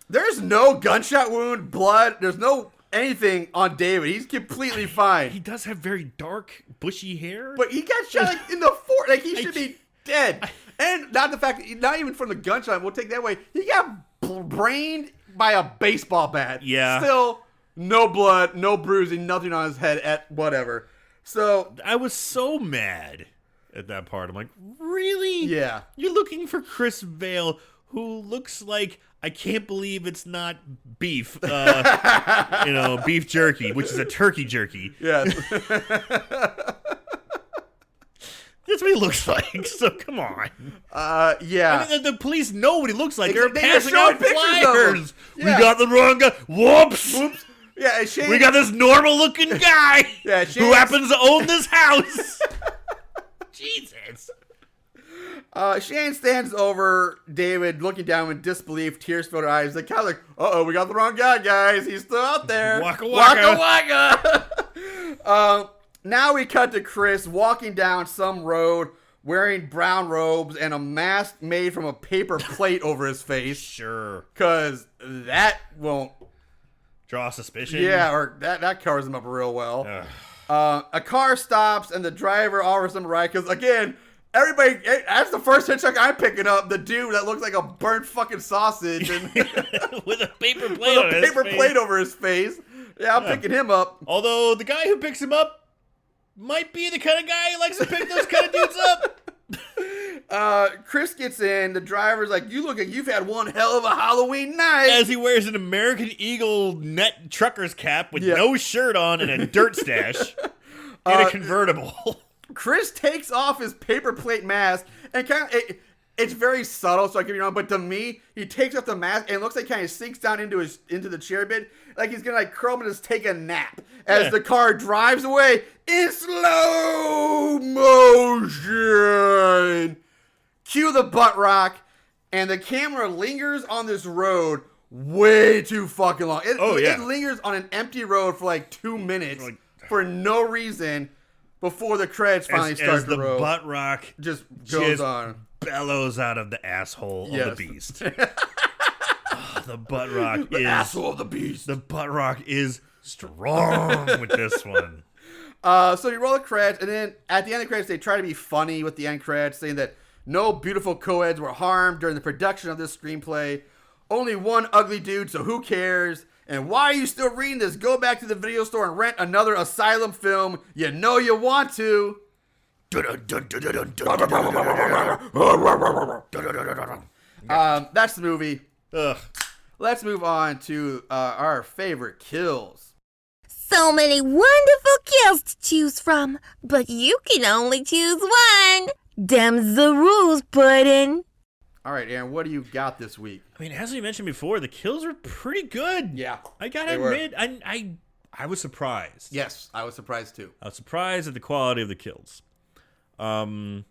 there's no gunshot wound, blood. There's no anything on David. He's completely fine. He does have very dark, bushy hair, but he got shot like in the forehead. Like he should be dead. And not the fact that, not even from the gunshot, we'll take that away. He got brained by a baseball bat. Yeah. Still, no blood, no bruising, nothing on his head at whatever. So I was so mad at that part. I'm like, really? Yeah. You're looking for Chris Vail, who looks like, I can't believe it's not beef. Beef jerky, which is a turkey jerky. Yes. That's what he looks like, so come on. Yeah. I mean, the police know what he looks like. They're They're passing showing out pictures of flyers. him. We Yeah. got the wrong guy. Whoops. Whoops. Yeah, and Shane, We got this normal-looking guy Yeah, who happens to own this house. Jesus. Shane stands over David, looking down with disbelief, tears filled her eyes. The cop's like, "Uh-oh, we got the wrong guy, guys. He's still out there." Waka waka. Waka waka. Now we cut to Chris walking down some road wearing brown robes and a mask made from a paper plate over his face. Sure. Because that won't Draw suspicion. Yeah, or that covers him up real well. A car stops and the driver offers him a ride because, again, everybody, that's the first hitchhike I'm picking up. The dude that looks like a burnt fucking sausage and with a paper plate plate over his face. Yeah, I'm picking him up. Although the guy who picks him up might be the kind of guy who likes to pick those kind of dudes up. Chris gets in. The driver's like, "You look like you've had one hell of a Halloween night." As he wears an American Eagle net trucker's cap with no shirt on and a dirt stash in a convertible. Chris takes off his paper plate mask and it's very subtle, so I could be wrong, but to me, he takes off the mask and it looks like kind of sinks down into the chair bit, like he's gonna curl up and just take a nap as the car drives away in slow motion. Cue the butt rock, and the camera lingers on this road way too fucking long. It lingers on an empty road for like 2 minutes for no reason before the credits finally start to roll. The butt rock just goes on. Bellows out of the asshole of the beast. The butt rock the asshole of the beast. The butt rock is strong with this one. So you roll the credits, and then at the end of the credits, they try to be funny with the end credits, saying that no beautiful co-eds were harmed during the production of this screenplay. Only one ugly dude, so who cares? And why are you still reading this? Go back to the video store and rent another Asylum film. You know you want to. That's the movie. Let's move on to our favorite kills. So many wonderful kills to choose from, but you can only choose one. Them's the rules, Puddin'. All right, Aaron, what do you got this week? I mean, as we mentioned before, the kills are pretty good. Yeah, I gotta admit, I was surprised. Yes, I was surprised too. I was surprised at the quality of the kills. They're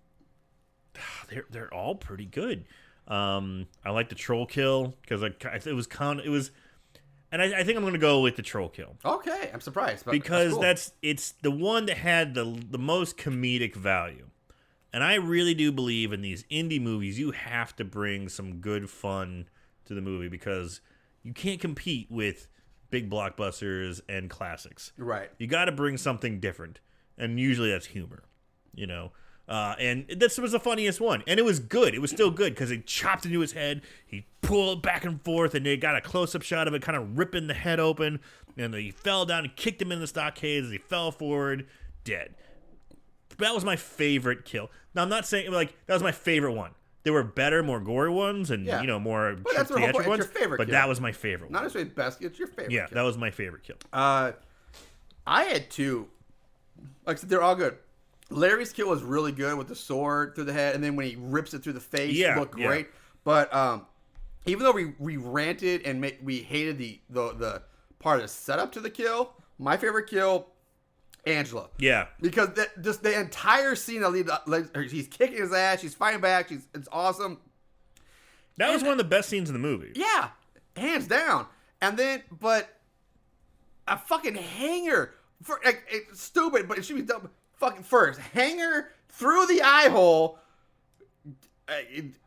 all pretty good. I like the troll kill because it was And I think I'm going to go with the troll kill. Okay, I'm surprised. But Because cool. it's the one that had the most comedic value. And I really do believe in these indie movies, you have to bring some good fun to the movie because you can't compete with big blockbusters and classics. Right. You got to bring something different. And usually that's humor, you know. And this was the funniest one. And it was good. It was still good because it chopped into his head. He pulled it back and forth, and they got a close-up shot of it kind of ripping the head open. And he fell down and kicked him in the stockades as he fell forward, dead. That was my favorite kill. Now, I'm not saying, like, that was my favorite one. There were better, more gory ones and, Yeah. you know, more But that's what theatrical ones. your favorite but kill. that was my favorite Not one. necessarily best. It's your favorite. Yeah, kill. that was my favorite kill. I had two. Like I said, they're all good. Larry's kill was really good with the sword through the head, and then when he rips it through the face, it looked great. Yeah. But even though we ranted and we hated the part of the setup to the kill, my favorite kill, Angela. Yeah. Because just the entire scene she's kicking his ass, she's fighting back, it's awesome. That was one of the best scenes in the movie. Yeah, hands down. And then, but a fucking hanger, it's stupid, but it should be done. Fucking first, hanger through the eye hole,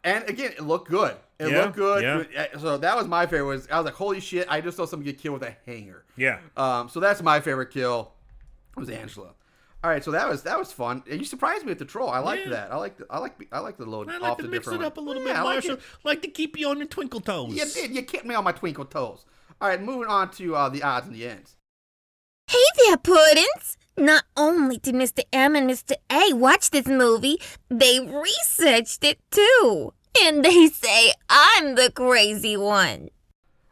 and again, it looked good. It looked good. Yeah. So that was my favorite. I was like, holy shit! I just saw someone get killed with a hanger. Yeah. So that's my favorite kill. It was Angela. All right, so that was fun. You surprised me with the troll. I liked that. I like the load I off like the to mix different it up a little bit, I like Marshall. it. Like to keep you on your twinkle toes. You did. You kept me on my twinkle toes. All right, moving on to the odds and the ends. Hey there, Puddins! Not only did Mr. M and Mr. A watch this movie, they researched it too. And they say I'm the crazy one.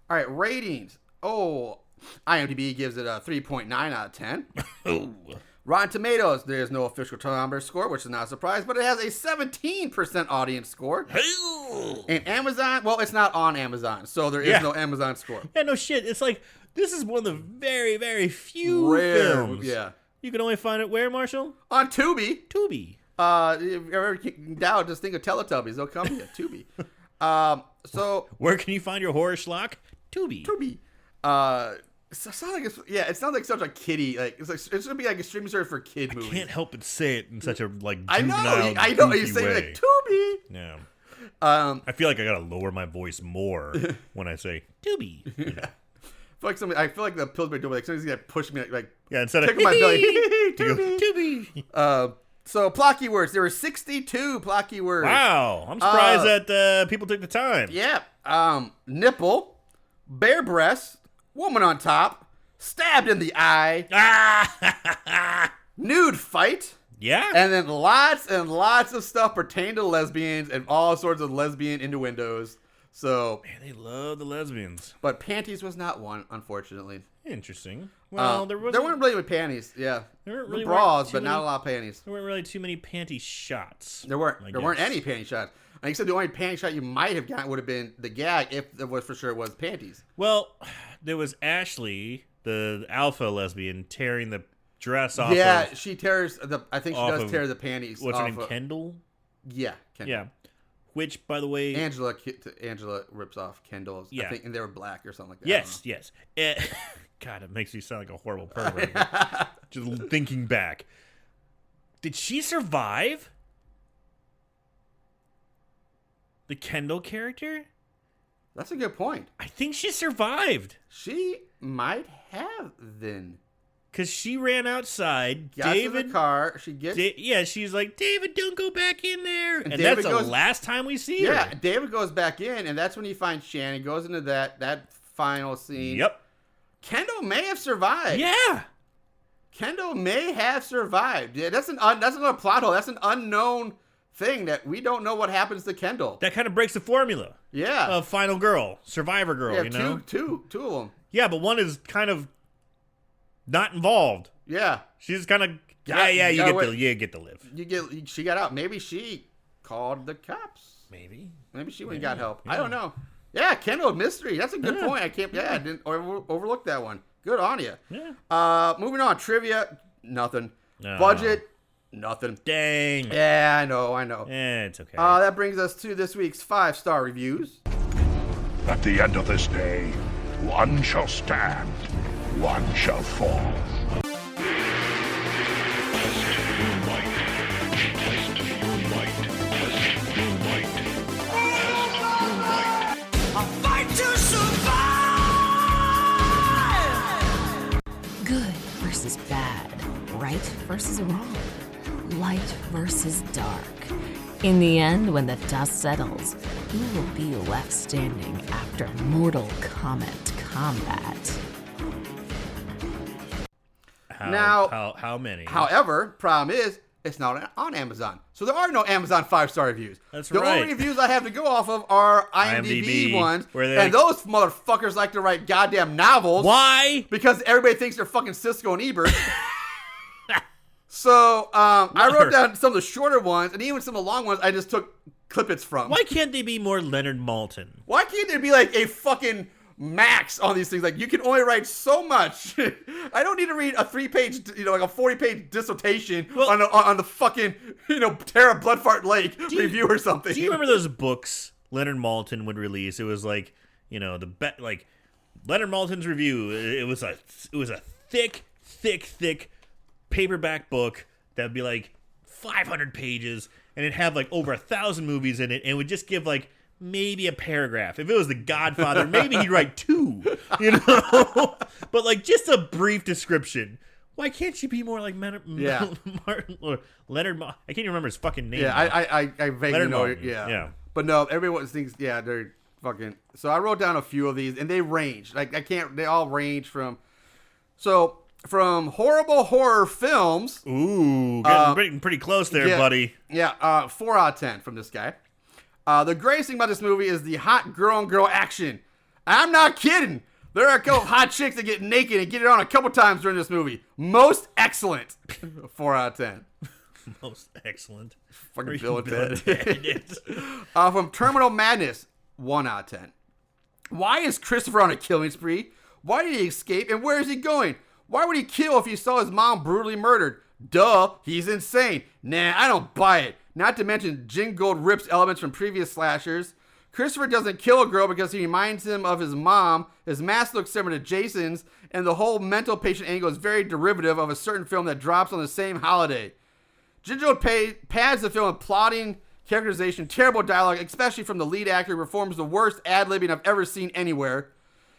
All right, ratings. Oh, IMDb gives it a 3.9 out of 10. Oh. Rotten Tomatoes, there's no official tomatometer score, which is not a surprise, but it has a 17% audience score. And Amazon, well, it's not on Amazon, so there is no Amazon score. Yeah, no shit. It's like, this is one of the very, very few Rare, films. yeah. You can only find it where, Marshall? On Tubi. Tubi. If you ever in doubt, just think of Teletubbies. They'll come to you. Tubi. So Where can you find your horror schlock? Tubi. Tubi. It sounds like it sounds like such a kiddie. Like it's gonna be like a streaming service for kid movies. Can't help but say it in such a like I juvenile, know. You goofy say way. like Tubi. Yeah. I I feel like I gotta lower my voice more when I say Tubi. I feel like the Pillsbury Doughboy, like somebody's gonna push me like Instead of tickle my belly. you go, Tubi. Tubi. So plot keywords. There were 62 plot keywords. Wow, I'm surprised that people took the time. Yeah. Nipple, bare breast, woman on top, stabbed in the eye, nude fight. Yeah. And then lots and lots of stuff pertaining to lesbians and all sorts of lesbian innuendos. So, Man, they love the lesbians. but panties was not one, unfortunately. Interesting. Well, there weren't really panties. Yeah, There weren't The really bras, too but not many- a lot of panties. There weren't really too many panty shots. There weren't. I There weren't guess. any panty shots. Like I said, the only panty shot you might have gotten would have been the gag if it was for sure was panties. Well, there was Ashley, the alpha lesbian, tearing the dress off. Yeah, of, she tears the. I think she off does of- tear the panties. what's her off name? of- Kendall. Yeah, Kendall. Yeah. Which, by the way, Angela rips off Kendall's. I Yeah. think, and they were black or something like that. yes. God, it makes me sound like a horrible pervert. Just thinking back, did she survive? The Kendall character? That's a good point. I think she survived. She might have then. Because she ran outside. Gets in David. the car. She gets. Yeah, she's like, David, don't go back in there. And David that's the goes- last time we see her. Yeah, David goes back in, and that's when he finds Shannon. Goes into that final scene. Yep. Kendall may have survived. Yeah. Kendall may have survived. Yeah, that's another plot hole. That's an unknown thing that we don't know what happens to Kendall. That kind of breaks the formula Yeah. of Final Girl, Survivor Girl, Yeah, you know? two of them. Yeah, but one is kind of not involved. Yeah. She's kind of, Yeah, you get to live. She got out. Maybe she called the cops. Maybe. Maybe she went and got help. Yeah. I don't know. Yeah, Kendall mystery. That's a good point. I didn't overlook that one. Good on you. Yeah. Moving on. Trivia. Nothing. No. Budget. Nothing. Dang. Yeah, I know. It's okay. That brings us to this week's 5-star reviews. At the end of this day, One shall stand, one shall fall. Good versus bad, right versus wrong, light versus dark. In the end, when the dust settles, who will be left standing after Mortal Kombat combat? How many? However, problem is, it's not on Amazon. So there are no Amazon 5-star reviews. That's the right. only reviews I have to go off of are IMDb ones. And those motherfuckers like to write goddamn novels. Why? Because everybody thinks they're fucking Siskel and Ebert. So I wrote down some of the shorter ones, and even some of the long ones I just took clippets from. Why can't they be more Leonard Maltin? Why can't there be like a fucking max on these things? Like, you can only write so much. I don't need to read a 3-page, like a 40-page dissertation on the fucking, Terra Bloodfart Lake review or something. Do you remember those books Leonard Maltin would release? It was like, like Leonard Maltin's review. It was a thick paperback book that would be like 500 pages, and it'd have like over 1,000 movies in it, and it would just give like maybe a paragraph. If it was The Godfather, maybe he'd write 2, but like just a brief description. Why can't you be more like Martin or Leonard? I can't even remember his fucking name. Yeah, I vaguely Leonard know. Maltin. Yeah, but no, everyone thinks they're fucking. So I wrote down a few of these, and they range. Like they all range from. So from horrible horror films. Ooh, getting pretty close there, buddy. Yeah, 4 out of 10 from this guy. The greatest thing about this movie is the hot girl on girl action. I'm not kidding. There are a couple hot chicks that get naked and get it on a couple times during this movie. Most excellent. 4 out of 10. Most excellent. Fucking Bill and Ted. From Terminal Madness, 1 out of 10. Why is Christopher on a killing spree? Why did he escape, and where is he going? Why would he kill if he saw his mom brutally murdered? Duh, he's insane. Nah, I don't buy it. Not to mention, Jin Gold rips elements from previous slashers. Christopher doesn't kill a girl because he reminds him of his mom. His mask looks similar to Jason's, and the whole mental patient angle is very derivative of a certain film that drops on the same holiday. Jin Gold pads the film with plotting, characterization, terrible dialogue, especially from the lead actor who performs the worst ad-libbing I've ever seen anywhere,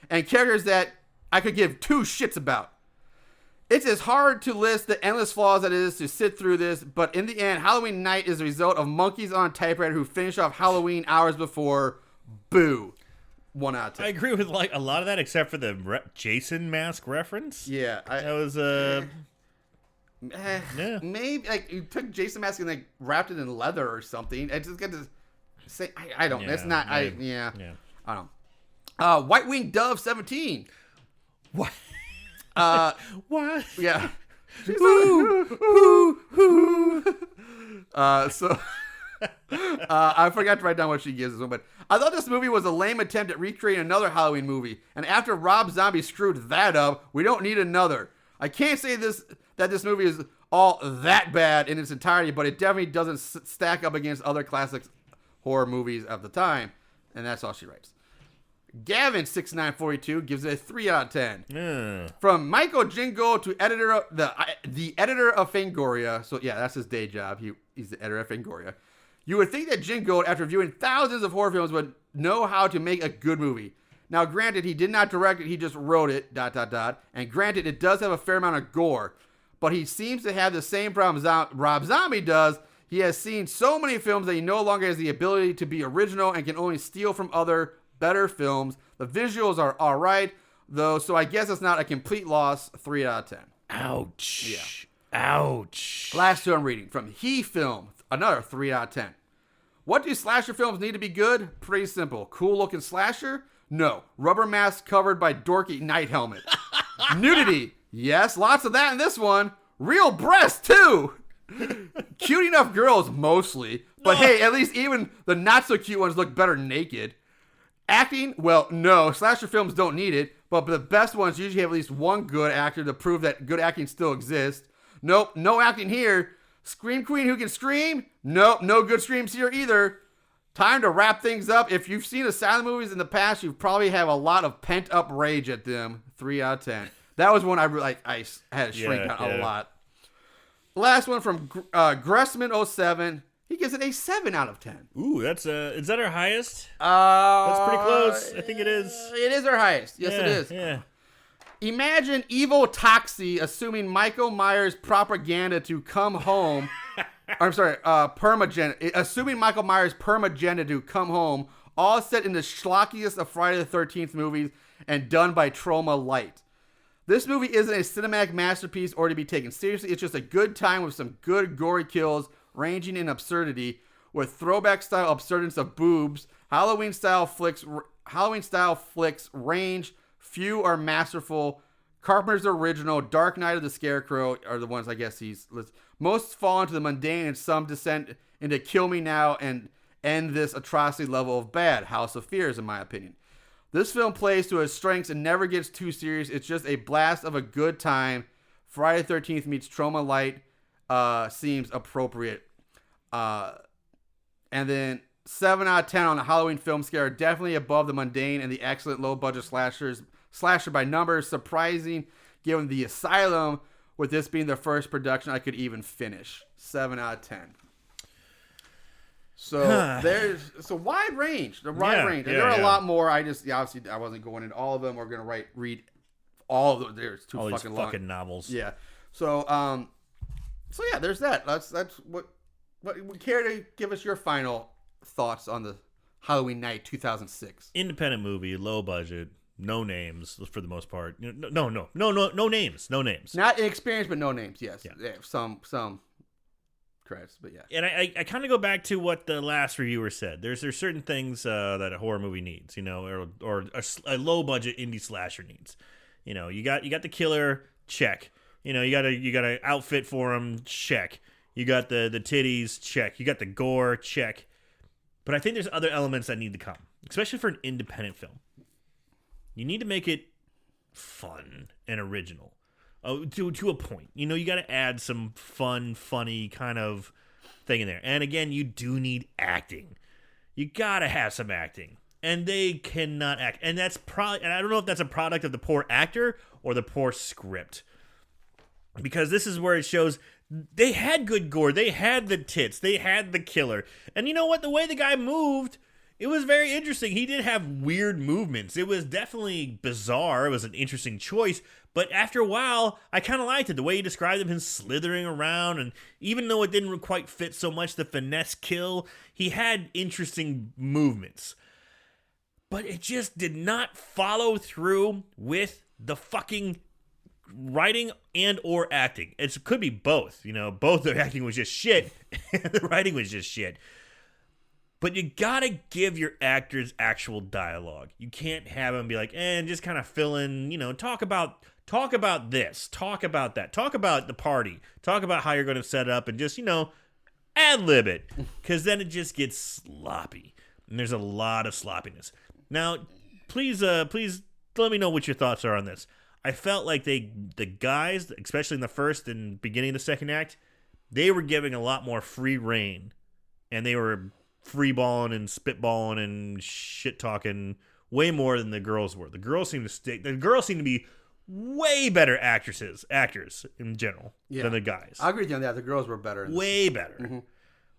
and characters that I could give 2 shits about. It's as hard to list the endless flaws that it is to sit through this, but in the end, Halloween Night is the result of monkeys on a typewriter who finish off Halloween hours before. Boo. 1 out of 10. I agree with like a lot of that, except for the Jason mask reference. Yeah, that was yeah. Maybe like you took Jason mask and like wrapped it in leather or something. I just got to say I don't. Yeah, it's not. maybe. Yeah. I don't. White Winged Dove 17. What? What? Yeah. So I forgot to write down what she gives this one, but I thought this movie was a lame attempt at recreating another Halloween movie, and after Rob Zombie screwed that up, we don't need another. I can't say that this movie is all that bad in its entirety, but it definitely doesn't stack up against other classic horror movies of the time, and that's all she writes. Gavin6942 gives it a 3 out of 10. From Michael Jingo to editor of the editor of Fangoria. So yeah, that's his day job. He's the editor of Fangoria. You would think that Jingo, after viewing thousands of horror films, would know how to make a good movie. Now, granted, he did not direct it, he just wrote it, ... And granted, it does have a fair amount of gore. But he seems to have the same problem Rob Zombie does. He has seen so many films that he no longer has the ability to be original and can only steal from other better films. The visuals are all right, though, so I guess it's not a complete loss. 3 out of 10. Ouch. Yeah. Ouch. Last 2 I'm reading. From He Film, another 3 out of 10. What do slasher films need to be good? Pretty simple. Cool looking slasher? No. Rubber mask covered by dorky night helmet. Nudity? Yes, lots of that in this one. Real breasts, too. Cute enough girls, mostly. But hey, at least even the not so cute ones look better naked. Acting? Well, no. Slasher films don't need it, but the best ones usually have at least one good actor to prove that good acting still exists. Nope, no acting here. Scream queen who can scream? Nope, no good screams here either. time to wrap things up. If you've seen Asylum movies in the past, you probably have a lot of pent-up rage at them. 3 out of 10. That was one I had to shrink out a lot. Last one from Gressman07. He gives it a 7 out of 10. Ooh, that's is that our highest? That's pretty close. I think it is. It is our highest. Yes, it is. Yeah. Imagine evil Toxie assuming Michael Myers' propaganda to come home. I'm sorry, assuming Michael Myers' permagenda to come home, all set in the schlockiest of Friday the 13th movies and done by Troma Light. This movie isn't a cinematic masterpiece or to be taken seriously. It's just a good time with some good gory kills ranging in absurdity with throwback style absurdance of boobs. Halloween style flicks range. Few are masterful. Carpenter's original Dark Knight of the Scarecrow are the ones I guess most fall into the mundane and some descend into Kill Me Now and end this atrocity level of bad. House of Fears, in my opinion. This film plays to its strengths and never gets too serious. It's just a blast of a good time. Friday the 13th meets Troma Light seems appropriate. And then 7 out of 10 on the Halloween film scare. Definitely above the mundane and the excellent low-budget slasher by numbers. Surprising given the Asylum, with this being the first production I could even finish. 7 out of 10. So it's a wide range. And there are a lot more. Obviously I wasn't going into all of them. We're gonna read all of them. There's too all fucking these long. Fucking novels. Yeah. So yeah, there's that. That's what care to give us your final thoughts on the Halloween Night 2006. Independent movie, low budget, no names for the most part. No names. Not inexperienced, but no names. Yes. Yeah. Some credits, but yeah. And I kind of go back to what the last reviewer said. There's certain things that a horror movie needs, or a low budget indie slasher needs. You got the killer, check. You got a outfit for him, check. You got the titties, check. You got the gore, check. But I think there's other elements that need to come, especially for an independent film. You need to make it fun and original. To a point. You got to add some fun, funny kind of thing in there. And again, you do need acting. You got to have some acting. And they cannot act. And that's probably, and I don't know if that's a product of the poor actor or the poor script. Because this is where it shows they had good gore. They had the tits. They had the killer. And you know what? The way the guy moved, it was very interesting. He did have weird movements. It was definitely bizarre. It was an interesting choice. But after a while, I kind of liked it. The way he described him slithering around. And even though it didn't quite fit so much the finesse kill, he had interesting movements. But it just did not follow through with the fucking writing and or acting. It could be both. Both the acting was just shit and the writing was just shit. But you gotta give your actors actual dialogue. You can't have them be like, and just kind of fill in, talk about this, talk about that, talk about the party, talk about how you're going to set it up, and just, ad-lib it. Because then it just gets sloppy. And there's a lot of sloppiness. Now, please let me know what your thoughts are on this. I felt like the guys, especially in the first and beginning of the second act, they were giving a lot more free reign. And they were freeballing and spitballing and shit talking way more than the girls were. The girls seem to be way better actors in general than the guys. I agree with you on that. The girls were better. Way better. Mm-hmm.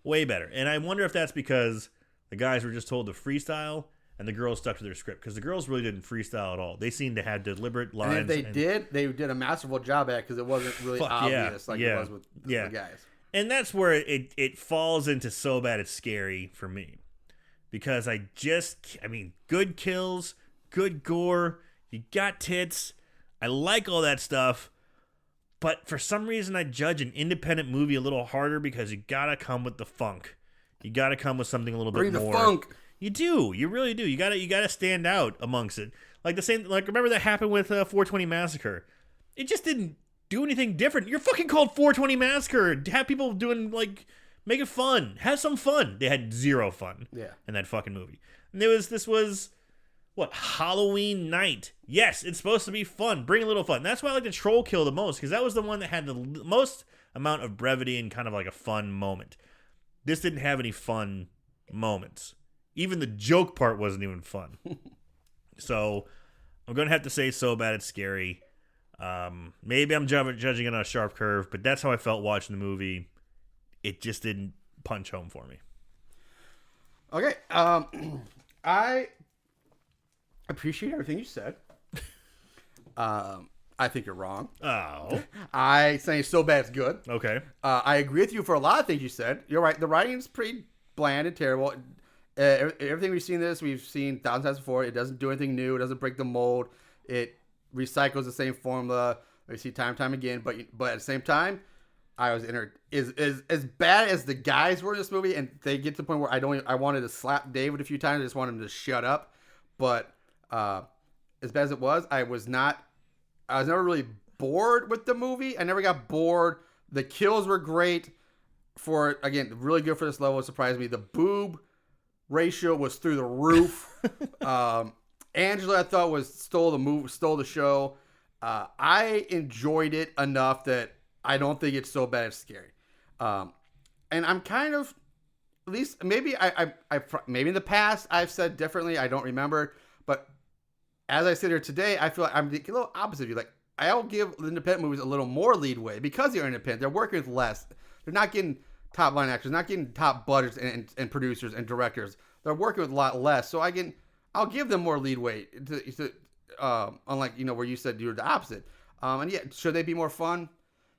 Way better. And I wonder if that's because the guys were just told to freestyle and the girls stuck to their script, because the girls really didn't freestyle at all. They seemed to have deliberate lines. And if they did a masterful job at it, because it wasn't really obvious it was with the guys. And that's where it falls into so bad it's scary for me. Because good kills, good gore, you got tits, I like all that stuff, but for some reason I judge an independent movie a little harder because you gotta come with the funk. You gotta come with something a little bit more. Bring the funk. You do. You really do. You gotta stand out amongst it. Remember that happened with 420 Massacre. It just didn't do anything different. You're fucking called 420 Massacre. Have people doing, make it fun. Have some fun. They had zero fun in that fucking movie. And this was, Halloween Night. Yes, it's supposed to be fun. Bring a little fun. That's why I like the troll kill the most, because that was the one that had the most amount of brevity and kind of like a fun moment. This didn't have any fun moments. Even the joke part wasn't even fun. So I'm going to have to say So Bad It's Scary. Maybe I'm judging it on a sharp curve, but that's how I felt watching the movie. It just didn't punch home for me. Okay. I appreciate everything you said. I think you're wrong. Oh. I say So Bad It's Good. Okay. I agree with you for a lot of things you said. You're right. The writing's pretty bland and terrible. Everything we've seen thousands of times before. It doesn't do anything new. It doesn't break the mold. It recycles the same formula we see time and time again. But at the same time, I was as bad as the guys were in this movie, and they get to the point where I wanted to slap David a few times. I just wanted him to shut up. But as bad as it was, I was never really bored with the movie. I never got bored. The kills were great. Again, really good for this level. It surprised me. The boob ratio was through the roof. Angela, I thought, stole the show. I enjoyed it enough that I don't think it's so bad it's scary. And I'm kind of, at least maybe maybe in the past I've said differently. I don't remember, but as I sit here today, I feel like I'm a little opposite of you. Like, I'll give independent movies a little more leadway because they're independent. They're working with less. They're not getting top line actors, not getting top budgets and producers and directors. They're working with a lot less. So I'll give them more leadway. Unlike, where you said you're the opposite. And yeah, should they be more fun?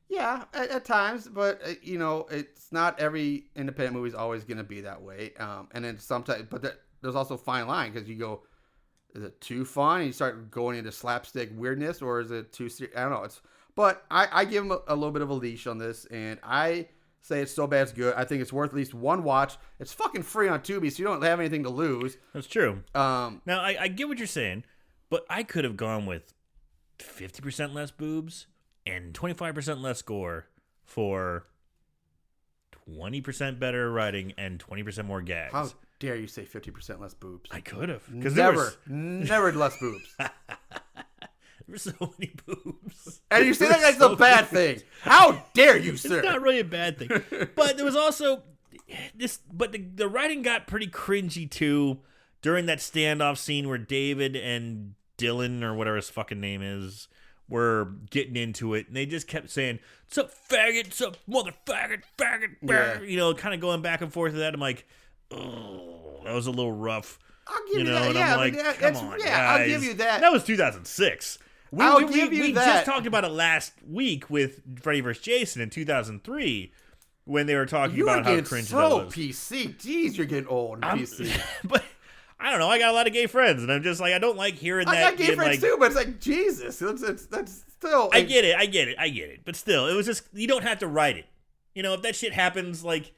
Yeah, at times, but it's not every independent movie is always going to be that way. And then sometimes, but there's also a fine line because you go, is it too fun? And you start going into slapstick weirdness, or is it too serious? I don't know. But I give them a little bit of a leash on this, and I say it's So Bad It's Good. I think it's worth at least one watch. It's fucking free on Tubi, so you don't have anything to lose. That's true. Now, I get what you're saying, but I could have gone with 50% less boobs and 25% less gore for 20% better writing and 20% more gags. How dare you say 50% less boobs? I could have. Never less boobs. There were so many boobs. And you say that like the bad thing. How dare you, sir? It's not really a bad thing. But there was also this, but the writing got pretty cringy too during that standoff scene where David and Dylan, or whatever his fucking name is, were getting into it, and they just kept saying, "Sup, faggot, sup, motherfaggot, faggot," yeah. Kind of going back and forth with that. I'm like, oh, that was a little rough. I'll give you that. And Yeah, I'm like, come on, guys. I'll give you that. That was 2006. We just talked about it last week with Freddy vs. Jason in 2003 when they were talking about how cringe that was. PC. Jeez, you're getting old. PC. But I don't know. I got a lot of gay friends, and I'm just like, I don't like hearing that. I got gay friends too, but it's like, Jesus, that's still. I get it. But still, it was just, you don't have to write it. If that shit happens, like,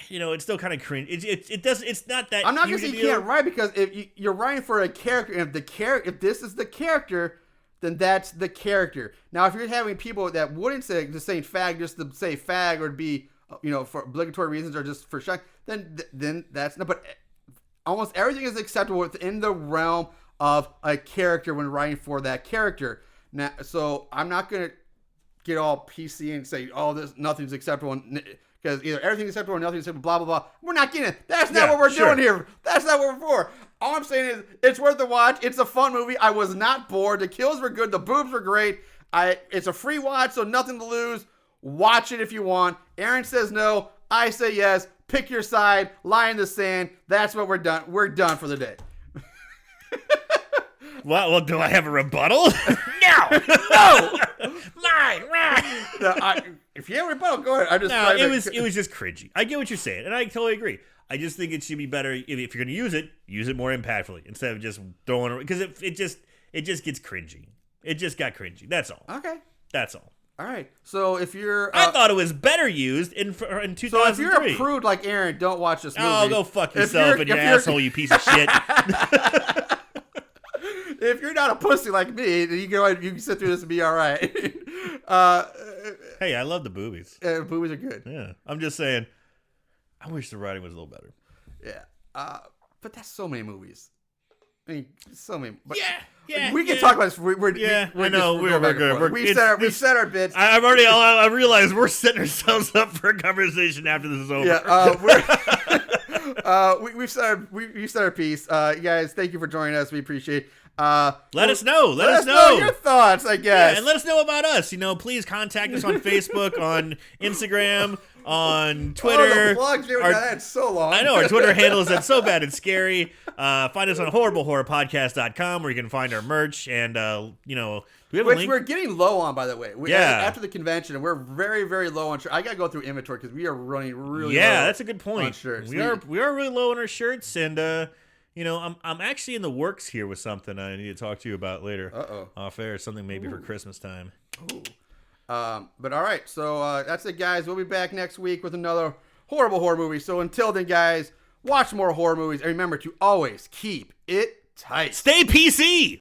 it's still kind of cringe. It's not that. I'm not gonna huge say a you deal. can't write, because if you're writing for a character, and if this is the character, then that's the character. Now, if you're having people that wouldn't say just saying fag just to say fag, or to be for obligatory reasons, or just for shock, then that's not. But almost everything is acceptable within the realm of a character when writing for that character. Now, so I'm not gonna get all PC and say, oh, nothing's acceptable. Because either everything's acceptable or nothing's acceptable, blah, blah, blah. We're not getting it. That's not what we're doing here. That's not what we're for. All I'm saying is it's worth the watch. It's a fun movie. I was not bored. The kills were good. The boobs were great. It's a free watch, so nothing to lose. Watch it if you want. Aaron says no. I say yes. Pick your side. Lie in the sand. That's what we're done. We're done for the day. Well, do I have a rebuttal? No! Mine! No, if you have a rebuttal, go ahead. It was just cringy. I get what you're saying, and I totally agree. I just think it should be better if you're going to use it more impactfully instead of just throwing it, because it just gets cringy. It just got cringy. That's all. Okay. That's all. All right. So if you're, I thought it was better used in 2003. So if you're a prude like Aaron, don't watch this movie. Oh, go fuck yourself and your asshole, you piece of shit. If you're not a pussy like me, then you can sit through this and be all right. Hey, I love the boobies. Boobies are good. Yeah, I'm just saying. I wish the writing was a little better. Yeah, but that's so many movies. I mean, so many. But yeah. We can talk about this. I know we're good. We've said our bits. I realized we're setting ourselves up for a conversation after this is over. Yeah. We've said our piece. You guys, thank you for joining us. We appreciate it. Let us know. Let us know know your thoughts, I guess. Yeah, and let us know about us. Please contact us on Facebook, on Instagram, on Twitter. The plugs, that's so long. I know, our Twitter handle is That's So Bad It's Scary. Find us on horriblehorrorpodcast.com where you can find our merch. And, we have a link. We're getting low on, by the way. Yeah. After the convention, we're very, very low on shirts. I got to go through inventory because we are running really low. Yeah, that's a good point. On shirts. We are really low on our shirts. And, I'm actually in the works here with something I need to talk to you about later. Uh-oh. Off air, something maybe for Christmas time. Ooh. But all right, so that's it, guys. We'll be back next week with another horrible horror movie. So until then, guys, watch more horror movies. And remember to always keep it tight. Stay PC!